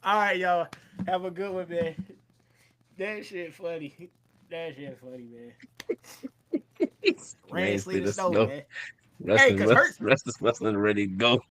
All right, y'all. Have a good one, man. That shit funny. That shit funny, man. Rain, Man, sleet, see and the snow, snow. man. Hey, Wrestling, cause Hurts wrestling, ready to go.